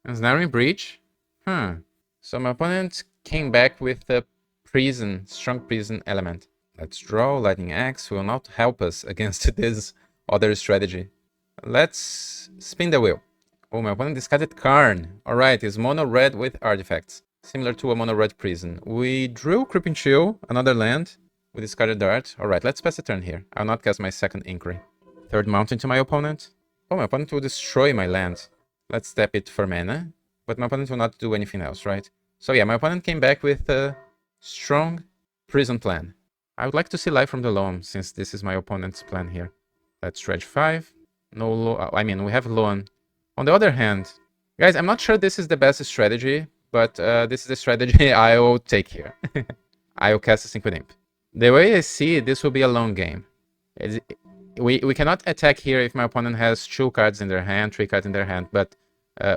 Ensnaring Breach. So my opponent came back with a prison, strong prison element. Let's draw. Lightning Axe will not help us against this other strategy. Let's spin the wheel. Oh, my opponent discarded Karn. Alright, it's mono red with artifacts. Similar to a mono red prison. We drew Creeping Chill, another land. We discarded Dart. Alright, let's pass a turn here. I'll not cast my second Inquiry. Third mountain to my opponent. Oh, my opponent will destroy my land. Let's tap it for mana. But my opponent will not do anything else, right? So yeah, my opponent came back with a strong prison plan. I would like to see life from the loam, since this is my opponent's plan here. Let's dredge 5. No loam. I mean, we have loam. On the other hand, guys, I'm not sure this is the best strategy, but this is the strategy I will take here. I will cast a Synchro Imp. The way I see it, this will be a long game. We cannot attack here if my opponent has 2 cards in their hand, 3 cards in their hand, but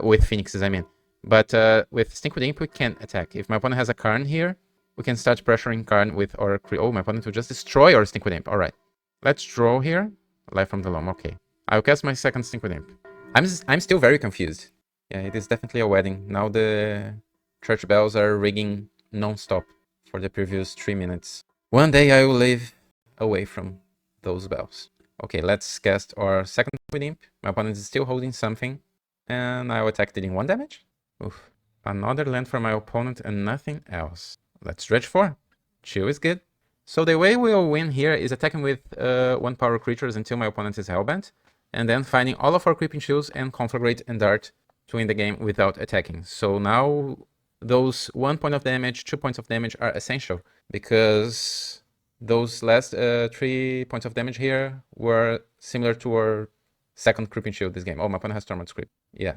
with Phoenixes, I mean. But with Synchro Imp, we can attack. If my opponent has a Karn here, we can start pressuring Karn with our... Oh, my opponent will just destroy our Synchro Imp. Alright. Let's draw here. Life from the loam. Okay. I'll cast my second Synchro Imp. I'm still very confused. Yeah, it is definitely a wedding. Now the church bells are ringing non-stop for the previous 3 minutes. One day I will live away from those bells. Okay, let's cast our second Imp. My opponent is still holding something. And I will attack dealing 1 damage. Oof. Another land for my opponent and nothing else. Let's dredge 4. Chill is good. So the way we'll win here is attacking with 1 power creatures until my opponent is hellbent. And then finding all of our Creeping Chills and Conflagrate and Dart to win the game without attacking. So now those 1 point of damage, 2 points of damage are essential. Because those last 3 points of damage here were similar to our second Creeping Shield this game. Oh, my opponent has Torment Script. Yeah.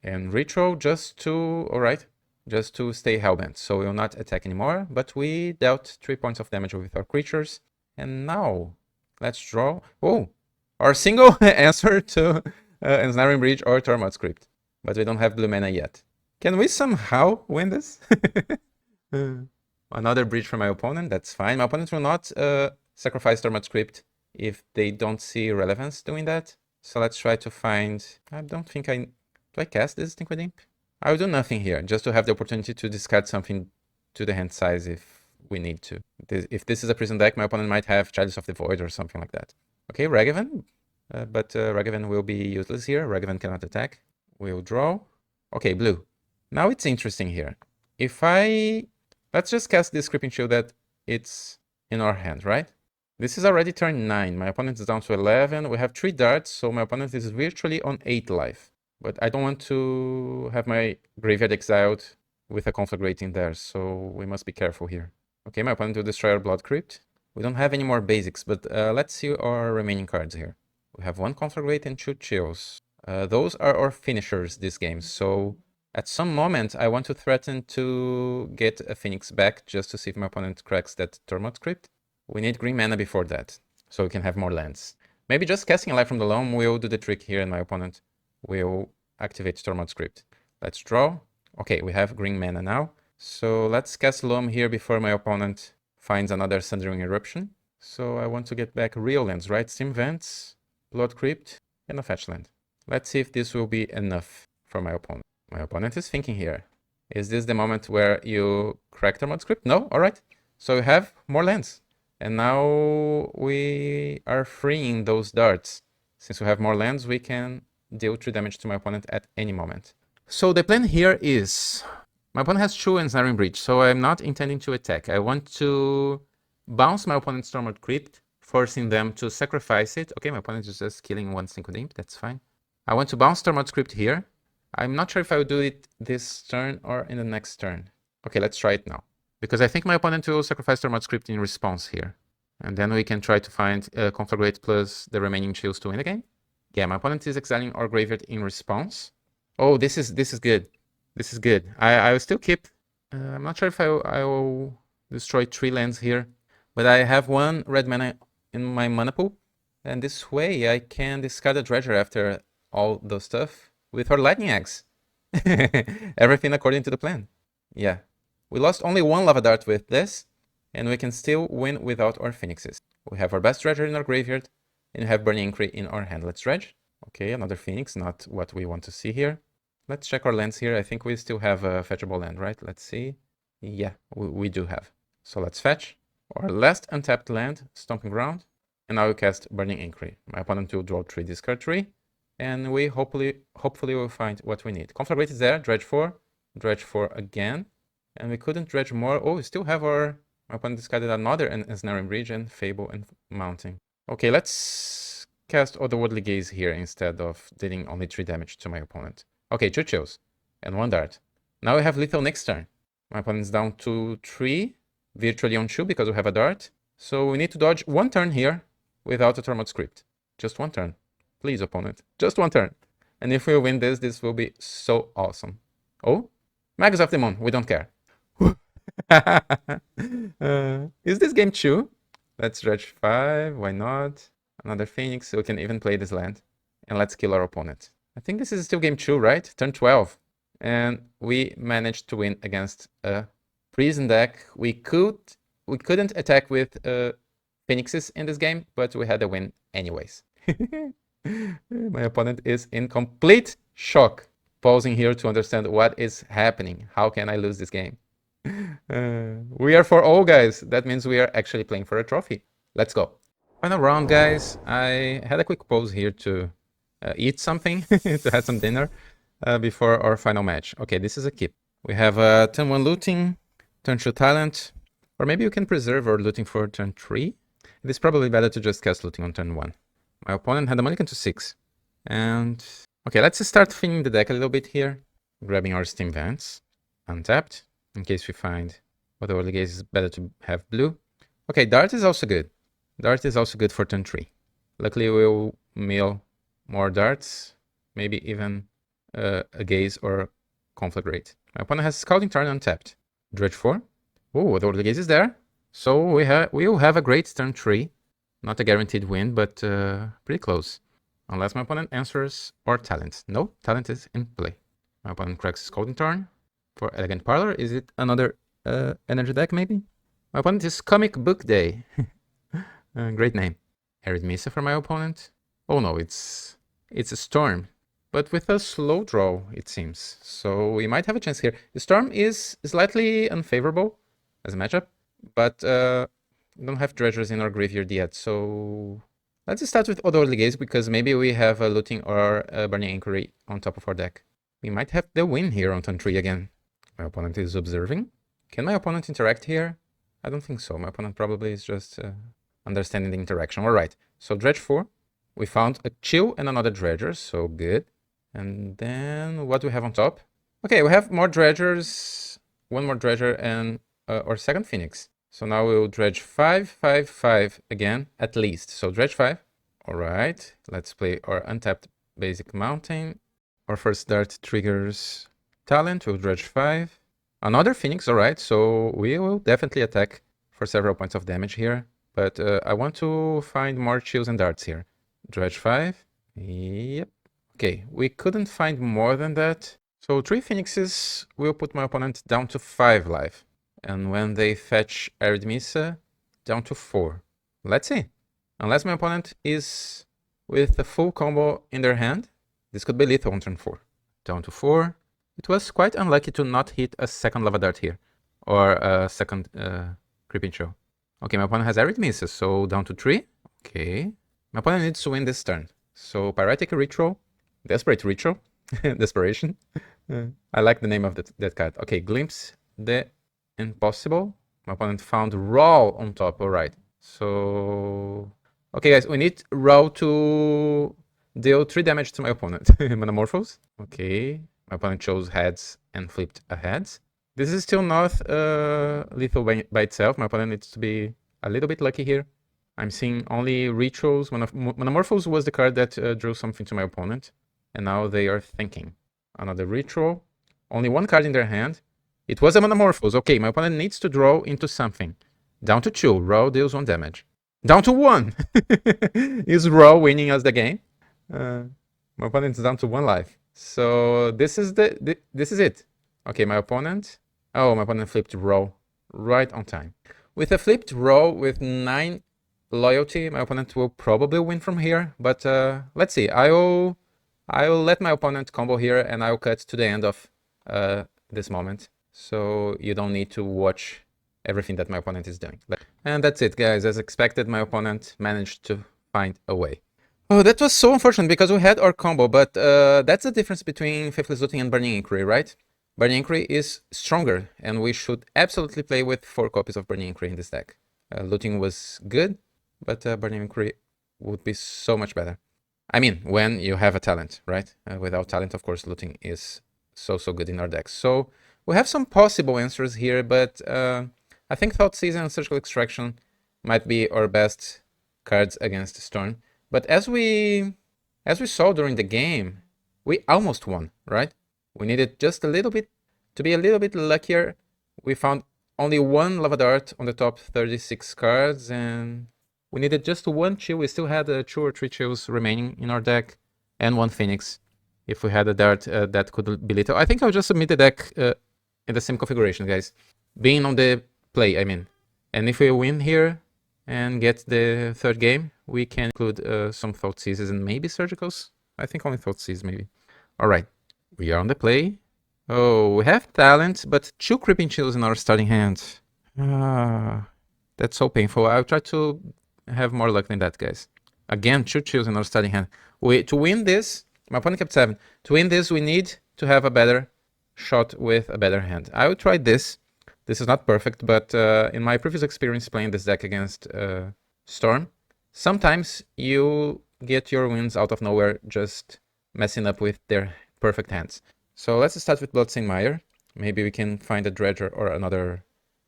And Retro just to... Alright. Just to stay hellbent. So we will not attack anymore. But we dealt 3 points of damage with our creatures. And now, let's draw... Oh! Our single answer to Ensnaring Bridge or Torment Script. But we don't have blue mana yet. Can we somehow win this? Another bridge for my opponent. That's fine. My opponent will not sacrifice Torment Script if they don't see relevance doing that. So let's try to find... I don't think I... Do I cast this Synchro Imp? I will do nothing here, just to have the opportunity to discard something to the hand size if we need to. If this is a prison deck, my opponent might have Chalice of the Void or something like that. Okay, Ragavan. But Ragavan will be useless here. Ragavan cannot attack. We'll draw. Okay, blue. Now it's interesting here. If I... Let's just cast this Creeping Shield that it's in our hand, right? This is already turn 9. My opponent is down to 11. We have 3 darts, so my opponent is virtually on 8 life. But I don't want to have my graveyard exiled with a Conflagrate in there, so we must be careful here. Okay, my opponent will destroy our Blood Crypt. We don't have any more basics, but let's see our remaining cards here. We have 1 Conflagrate and 2 Chills. Those are our finishers this game, so at some moment I want to threaten to get a Phoenix back just to see if my opponent cracks that Torment Crypt. We need green mana before that. so we can have more lands. Maybe just casting a Life from the Loam will do the trick here, and my opponent will activate Stormont Script. Let's draw. Okay, we have green mana now. So let's cast Loam here before my opponent finds another Sundering Eruption. So I want to get back real lands, right? Steam Vents, Blood Crypt, and a fetch land. Let's see if this will be enough for my opponent. My opponent is thinking here. Is this the moment where you crack Stormont Script? No? Alright. So we have more lands. And now we are freeing those darts. Since we have more lands, we can deal 3 damage to my opponent at any moment. So the plan here is, my opponent has 2 Ensnaring Breach, so I'm not intending to attack. I want to bounce my opponent's Stormont Crypt, forcing them to sacrifice it. Okay, my opponent is just killing 1 single imp, that's fine. I want to bounce Stormont Crypt here. I'm not sure if I will do it this turn or in the next turn. Okay, let's try it now. Because I think my opponent will sacrifice Stormont Script in response here. And then we can try to find Conflagrate plus the remaining chills to win the game. Yeah, my opponent is exiling our graveyard in response. Oh, this is good. This is good. I will still keep... I'm not sure if I will destroy 3 lands here. But I have 1 red mana in my mana pool. And this way I can discard a Dredger after all the stuff with our Lightning Axe. Everything according to the plan. Yeah. We lost only 1 Lava Dart with this, and we can still win without our Phoenixes. We have our best Dredger in our graveyard, and we have Burning Inquiry in our hand. Let's dredge. Okay, another Phoenix, not what we want to see here. Let's check our lands here. I think we still have a fetchable land, right? Let's see. Yeah, we do have. So let's fetch. Our last untapped land, Stomping Ground, and now we cast Burning Inquiry. My opponent will draw 3, discard 3, and we hopefully will find what we need. Conflagrate is there, dredge 4 again. And we couldn't dredge more. Oh, we still have our... My opponent discarded another Ensnaring Bridge and Fable and Mounting. Okay, let's cast Otherworldly Gaze here instead of dealing only 3 damage to my opponent. Okay, 2 chills and 1 dart. Now we have lethal next turn. My opponent's down to 3, virtually on 2 because we have a dart. So we need to dodge 1 turn here without a Tormod Script. Just 1 turn. Please, opponent. Just 1 turn. And if we win this, this will be so awesome. Oh, Magus of the Moon. We don't care. Is this game 2? Let's dredge 5, why not? Another Phoenix, so we can even play this land. And let's kill our opponent. I think this is still game 2, right? Turn 12. And we managed to win against a prison deck. We couldn't attack with Phoenixes in this game, but we had a win anyways. My opponent is in complete shock. Pausing here to understand what is happening. How can I lose this game? We are for all, guys. That means we are actually playing for a trophy. Let's go. Final round, guys. I had a quick pause here to eat something, to have some dinner before our final match. Okay, this is a keep. We have turn 1 looting, turn 2 talent, or maybe you can preserve our looting for turn 3. It is probably better to just cast looting on turn 1. My opponent had a mulligan to 6. And okay, let's start thinning the deck a little bit here. Grabbing our Steam Vents, untapped. In case we find Otherworldly Gaze is better to have blue. Okay, Dart is also good. Dart is also good for turn 3. Luckily, we'll mill more darts. Maybe even a Gaze or Conflagrate. My opponent has Scalding Tarn untapped. Dredge 4. Oh, Otherworldly Gaze is there. So we will have a great turn 3. Not a guaranteed win, but pretty close. Unless my opponent answers or talent. No, talent is in play. My opponent cracks Scalding Tarn. For Elegant Parlor, is it another energy deck maybe? My opponent is comicbookday. Great name. Arid Mesa for my opponent. Oh no, it's a Storm. But with a slow draw, it seems. So we might have a chance here. The Storm is slightly unfavorable as a matchup. But we don't have Dredgers in our graveyard yet. So let's start with Otherworldly Gaze because maybe we have a Looting or a Burning Inquiry on top of our deck. We might have the win here on turn 3 again. My opponent is observing. Can my opponent interact here? I don't think so. My opponent probably is just understanding the interaction. All right. So dredge 4. We found a chill and another dredger. So good. And then what do we have on top? Okay, we have more dredgers. 1 more dredger and our second Phoenix. So now we will dredge 5, 5, 5 again, at least. So dredge 5. All right. Let's play our untapped basic mountain. Our first dart triggers talent. We'll dredge 5. Another Phoenix, alright, so we will definitely attack for several points of damage here. but I want to find more chills and darts here. Dredge 5. Yep. Okay, we couldn't find more than that. So 3 Phoenixes will put my opponent down to 5 life. And when they fetch Arid Missa, down to 4. Let's see. Unless my opponent is with a full combo in their hand, this could be lethal on turn 4. Down to 4. It was quite unlucky to not hit a second Lava Dart here. Or a second Creeping Chill. Okay, my opponent has Arid Missa, so down to 3. Okay. My opponent needs to win this turn. So Pyretic Ritual. Desperate Ritual. Desperation. I like the name of that card. Okay, Glimpse the Impossible. My opponent found Ral on top. Alright. So... okay, guys, we need Ral to deal 3 damage to my opponent. Metamorphose. Okay. My opponent chose heads and flipped a heads. This is still not lethal by itself. My opponent needs to be a little bit lucky here. I'm seeing only rituals. Metamorphose was the card that drew something to my opponent. And now they are thinking. Another ritual. Only 1 card in their hand. It was a Metamorphose. Okay, my opponent needs to draw into something. Down to 2. Ral deals 1 damage. Down to 1! Is Ral winning us the game? My opponent is down to 1 life. So this is this is it. Okay, my opponent... oh, my opponent flipped Ral right on time. With a flipped Ral with 9 loyalty, my opponent will probably win from here. But let's see. I will let my opponent combo here and I will cut to the end of this moment. So you don't need to watch everything that my opponent is doing. And that's it, guys. As expected, my opponent managed to find a way. Oh, that was so unfortunate because we had our combo, but that's the difference between Faithless Looting and Burning Inquiry, right? Burning Inquiry is stronger, and we should absolutely play with 4 copies of Burning Inquiry in this deck. Looting was good, but Burning Inquiry would be so much better. I mean, when you have a talent, right? Without talent, of course, Looting is so good in our decks. So we have some possible answers here, but I think Thoughtseize and Surgical Extraction might be our best cards against Storm. But as we saw during the game, we almost won, right? We needed just a little bit to be a little bit luckier. We found only 1 Lava Dart on the top 36 cards, and we needed just 1 chill. We still had 2 or 3 chills remaining in our deck, and 1 Phoenix. If we had a Dart that could be lethal. I think I'll just submit the deck in the same configuration, guys. Being on the play, I mean. And if we win here and get the 3rd game, we can include some Thoughtseizes and maybe Surgicals. I think only Thoughtseize, maybe. Alright, we are on the play. Oh, we have talent, but 2 Creeping Chills in our starting hand. That's so painful. I'll try to have more luck than that, guys. Again, 2 chills in our starting hand. To win this, my opponent kept 7. To win this, we need to have a better shot with a better hand. I will try this. This is not perfect, but in my previous experience playing this deck against Storm, sometimes you get your wins out of nowhere just messing up with their perfect hands. So let's start with Bloodstained Mire. Maybe we can find a Dredger or another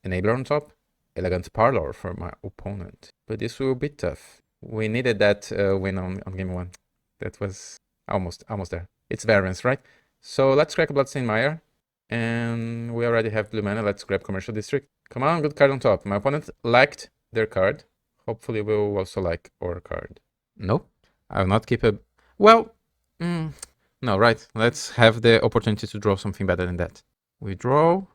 Enabler on top. Elegant Parlor for my opponent. But this will be tough. We needed that win on game 1. That was almost there. It's variance, right? So let's crack a Bloodstained Mire. And we already have blue mana. Let's grab Commercial District. Come on, good card on top. My opponent liked their card. Hopefully we'll also like our card. Nope. I will not keep a... well, no, right. Let's have the opportunity to draw something better than that. We draw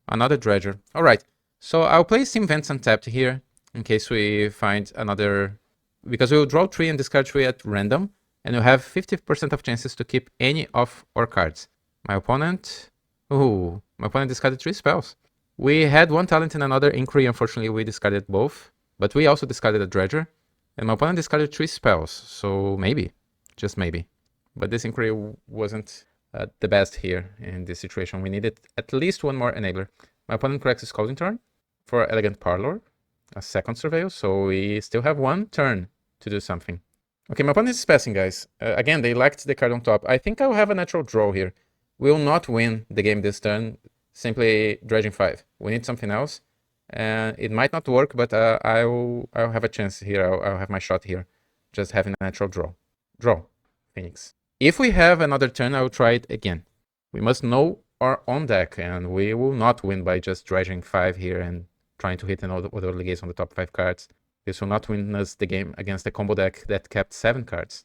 another Dredger. Alright. So I'll play Steam Vents untapped here in case we find another... because we'll draw 3 and discard 3 at random. And we'll have 50% of chances to keep any of our cards. My opponent... ooh, my opponent discarded 3 spells. We had 1 talent and another Inquiry. Unfortunately, we discarded both. But we also discarded a Dredger. And my opponent discarded 3 spells. So maybe. Just maybe. But this Inquiry wasn't the best here in this situation. We needed at least 1 more Enabler. My opponent corrects his Closing Turn for Elegant Parlor. A second Surveil. So we still have 1 turn to do something. Okay, my opponent is passing, guys. Again, they liked the card on top. I think I'll have a natural draw here. We will not win the game this turn, simply dredging 5. We need something else. And it might not work, but I'll have a chance here. I'll have my shot here. Just having a natural draw. Draw, Phoenix. If we have another turn, I'll try it again. We must know our own deck, and we will not win by just dredging 5 here and trying to hit another Legates on the top 5 cards. This will not win us the game against a combo deck that kept 7 cards.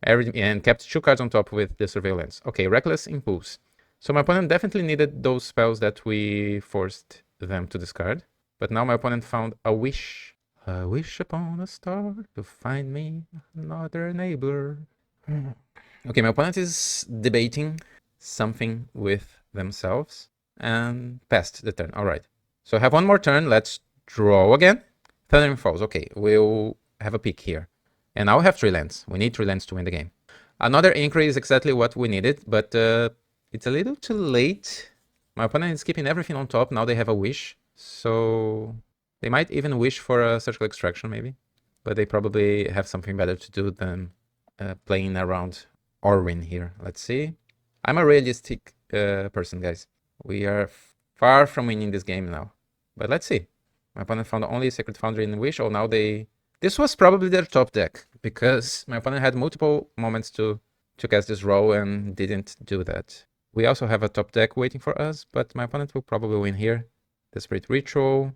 And kept 2 cards on top with the Surveillance. Okay, Reckless Impulse. So my opponent definitely needed those spells that we forced them to discard. But now my opponent found a wish. A wish upon a star to find me another neighbor. Okay, my opponent is debating something with themselves and passed the turn. All right. So I have one more turn. Let's draw again. Thundering Falls. Okay, we'll have a pick here. And now we have 3 lands. We need 3 lands to win the game. Another Inquiry is exactly what we needed, but it's a little too late. My opponent is keeping everything on top. Now they have a wish. So they might even wish for a Surgical Extraction, maybe. But they probably have something better to do than playing around Orwin here. Let's see. I'm a realistic person, guys. We are far from winning this game now. But let's see. My opponent found only Sacred Foundry in Wish. Oh, now they... This was probably their top deck, because my opponent had multiple moments to cast this row and didn't do that. We also have a top deck waiting for us, but my opponent will probably win here. Desperate Ritual.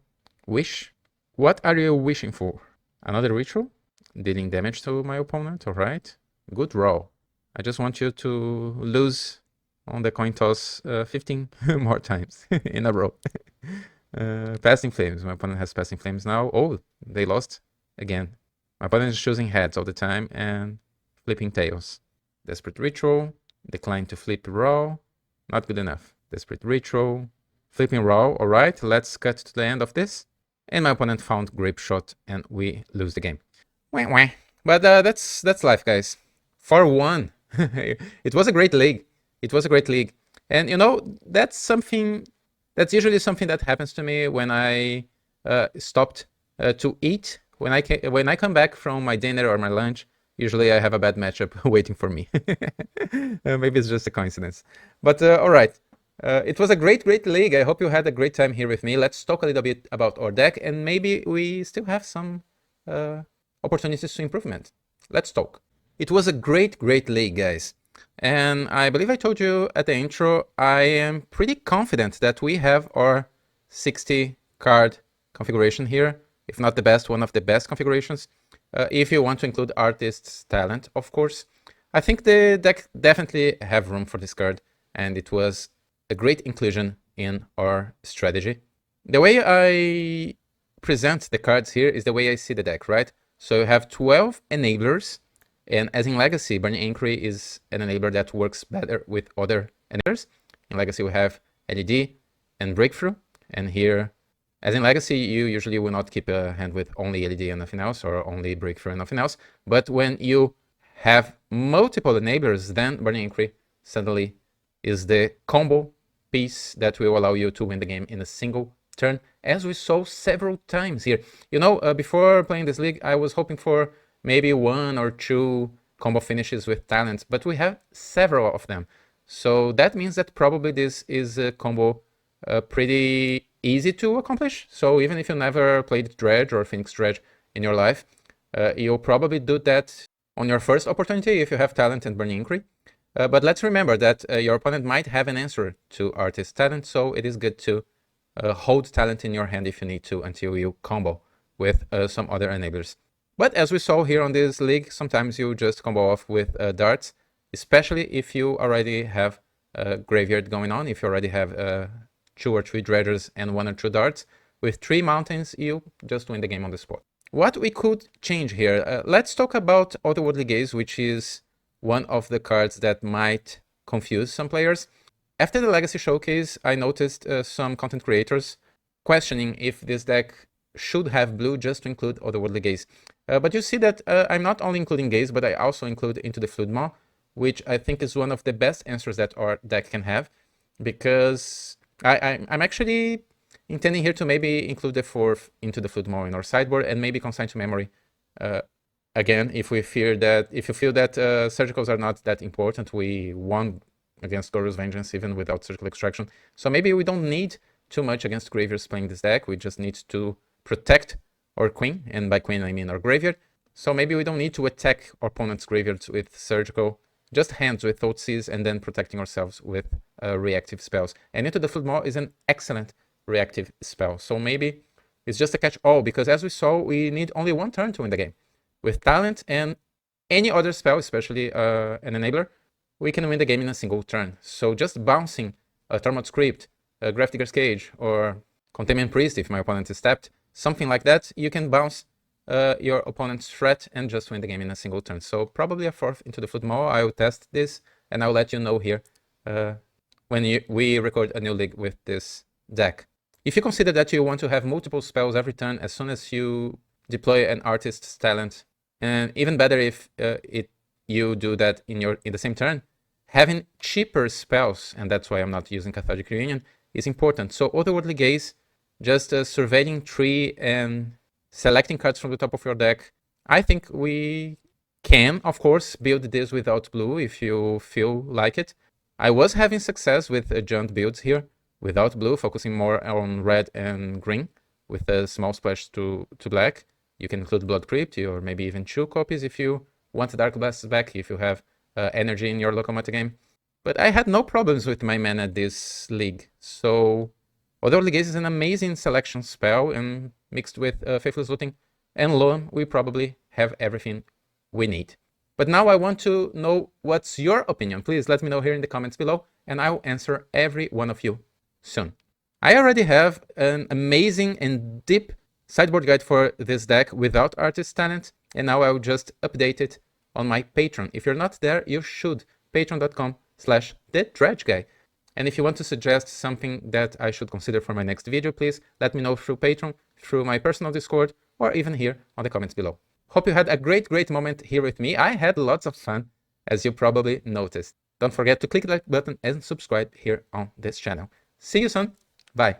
Wish. What are you wishing for? Another Ritual? Dealing damage to my opponent, alright. Good row. I just want you to lose on the coin toss 15 more times in a row. Passing Flames. My opponent has Passing Flames now. Oh, they lost again. My opponent is choosing heads all the time and flipping tails. Desperate Ritual. Decline to flip raw. Not good enough. Desperate Ritual. Flipping raw. Alright, let's cut to the end of this. And my opponent found Grape Shot and we lose the game. Wah, wah. But that's life, guys. 4-1. It was a great league. It was a great league. And you know, that's usually something that happens to me when I stopped to eat. When I come back from my dinner or my lunch, usually I have a bad matchup waiting for me. Maybe it's just a coincidence. But all right. It was a great league. I hope you had a great time here with me. Let's talk a little bit about our deck, and maybe we still have some opportunities to improvement. Let's talk. It was a great league, guys. And I believe I told you at the intro, I am pretty confident that we have our 60 card configuration here. If not the best, one of the best configurations. If you want to include Artist's Talent, of course. I think the deck definitely have room for this card, and it was a great inclusion in our strategy. The way I present the cards here is the way I see the deck, right? So you have 12 enablers, and as in Legacy, Burning Inquiry is an enabler that works better with other enablers. In Legacy, we have LED and Breakthrough, and here, as in Legacy, you usually will not keep a hand with only LED and nothing else, or only Breakthrough and nothing else. But when you have multiple enablers, then Burning Inquiry suddenly is the combo piece that will allow you to win the game in a single turn, as we saw several times here. You know, before playing this league, I was hoping for maybe 1 or 2 combo finishes with talents, but we have several of them. So that means that probably this is a combo pretty easy to accomplish. So even if you never played Dredge or Phoenix Dredge in your life, you'll probably do that on your first opportunity if you have talent and Burning Inquiry. But let's remember that your opponent might have an answer to Artist Talent, so it is good to hold talent in your hand if you need to until you combo with some other enablers. But as we saw here on this league, sometimes you just combo off with darts, especially if you already have a graveyard going on, if you already have 2 or 3 dredges and 1 or 2 darts. With 3 mountains, you just win the game on the spot. What we could change here, let's talk about Otherworldly Gaze, which is one of the cards that might confuse some players. After the Legacy Showcase, I noticed some content creators questioning if this deck should have blue just to include Otherworldly Gaze. But you see that I'm not only including Gaze, but I also include Into the Flood Maw, which I think is one of the best answers that our deck can have, because I'm actually intending here to maybe include the 4th Into the Flood Maw in our sideboard and maybe Consign to Memory. Again, if you feel that surgicals are not that important, we won against Goryo's Vengeance even without Surgical Extraction. So maybe we don't need too much against graveyards playing this deck. We just need to protect our queen, and by queen I mean our graveyard. So maybe we don't need to attack our opponent's graveyards with surgical, just hands with TxColossus and then protecting ourselves with reactive spells. And Into the Flood Maw is an excellent reactive spell. So maybe It's just a catch-all, because as we saw, we need only one turn to win the game. With talent and any other spell, especially an enabler, we can win the game in a single turn. So just bouncing a Tormod Script, a Grafdigger's Cage, or Containment Priest if my opponent is tapped, something like that, you can bounce your opponent's threat and just win the game in a single turn. So probably a 4th into the football. I will test this and I'll let you know here when we record a new league with this deck. If you consider that you want to have multiple spells every turn as soon as you deploy an artist's talent, and even better if you do that in the same turn, having cheaper spells, and that's why I'm not using Cathartic Reunion, is important. So Otherworldly Gaze, just surveying tree and selecting cards from the top of your deck. I think we can, of course, build this without blue if you feel like it. I was having success with giant builds here without blue, focusing more on red and green with a small splash to black. You can include Blood Crypt or maybe even 2 copies if you want Dark Blast back, if you have energy in your local meta game. But I had no problems with my mana this league. So Otherworldly Gaze is an amazing selection spell, and mixed with Faithless Looting and Loam, we probably have everything we need. But now I want to know what's your opinion. Please let me know here in the comments below, and I will answer every one of you soon. I already have an amazing and deep sideboard guide for this deck without artist talent, and now I will just update it on my Patreon. If you're not there, you should. patreon.com/thedredgeguy. And if you want to suggest something that I should consider for my next video, please let me know through Patreon, through my personal Discord, or even here on the comments below. Hope you had a great moment here with me. I had lots of fun, as you probably noticed. Don't forget to click the like button and subscribe here on this channel. See you soon. Bye.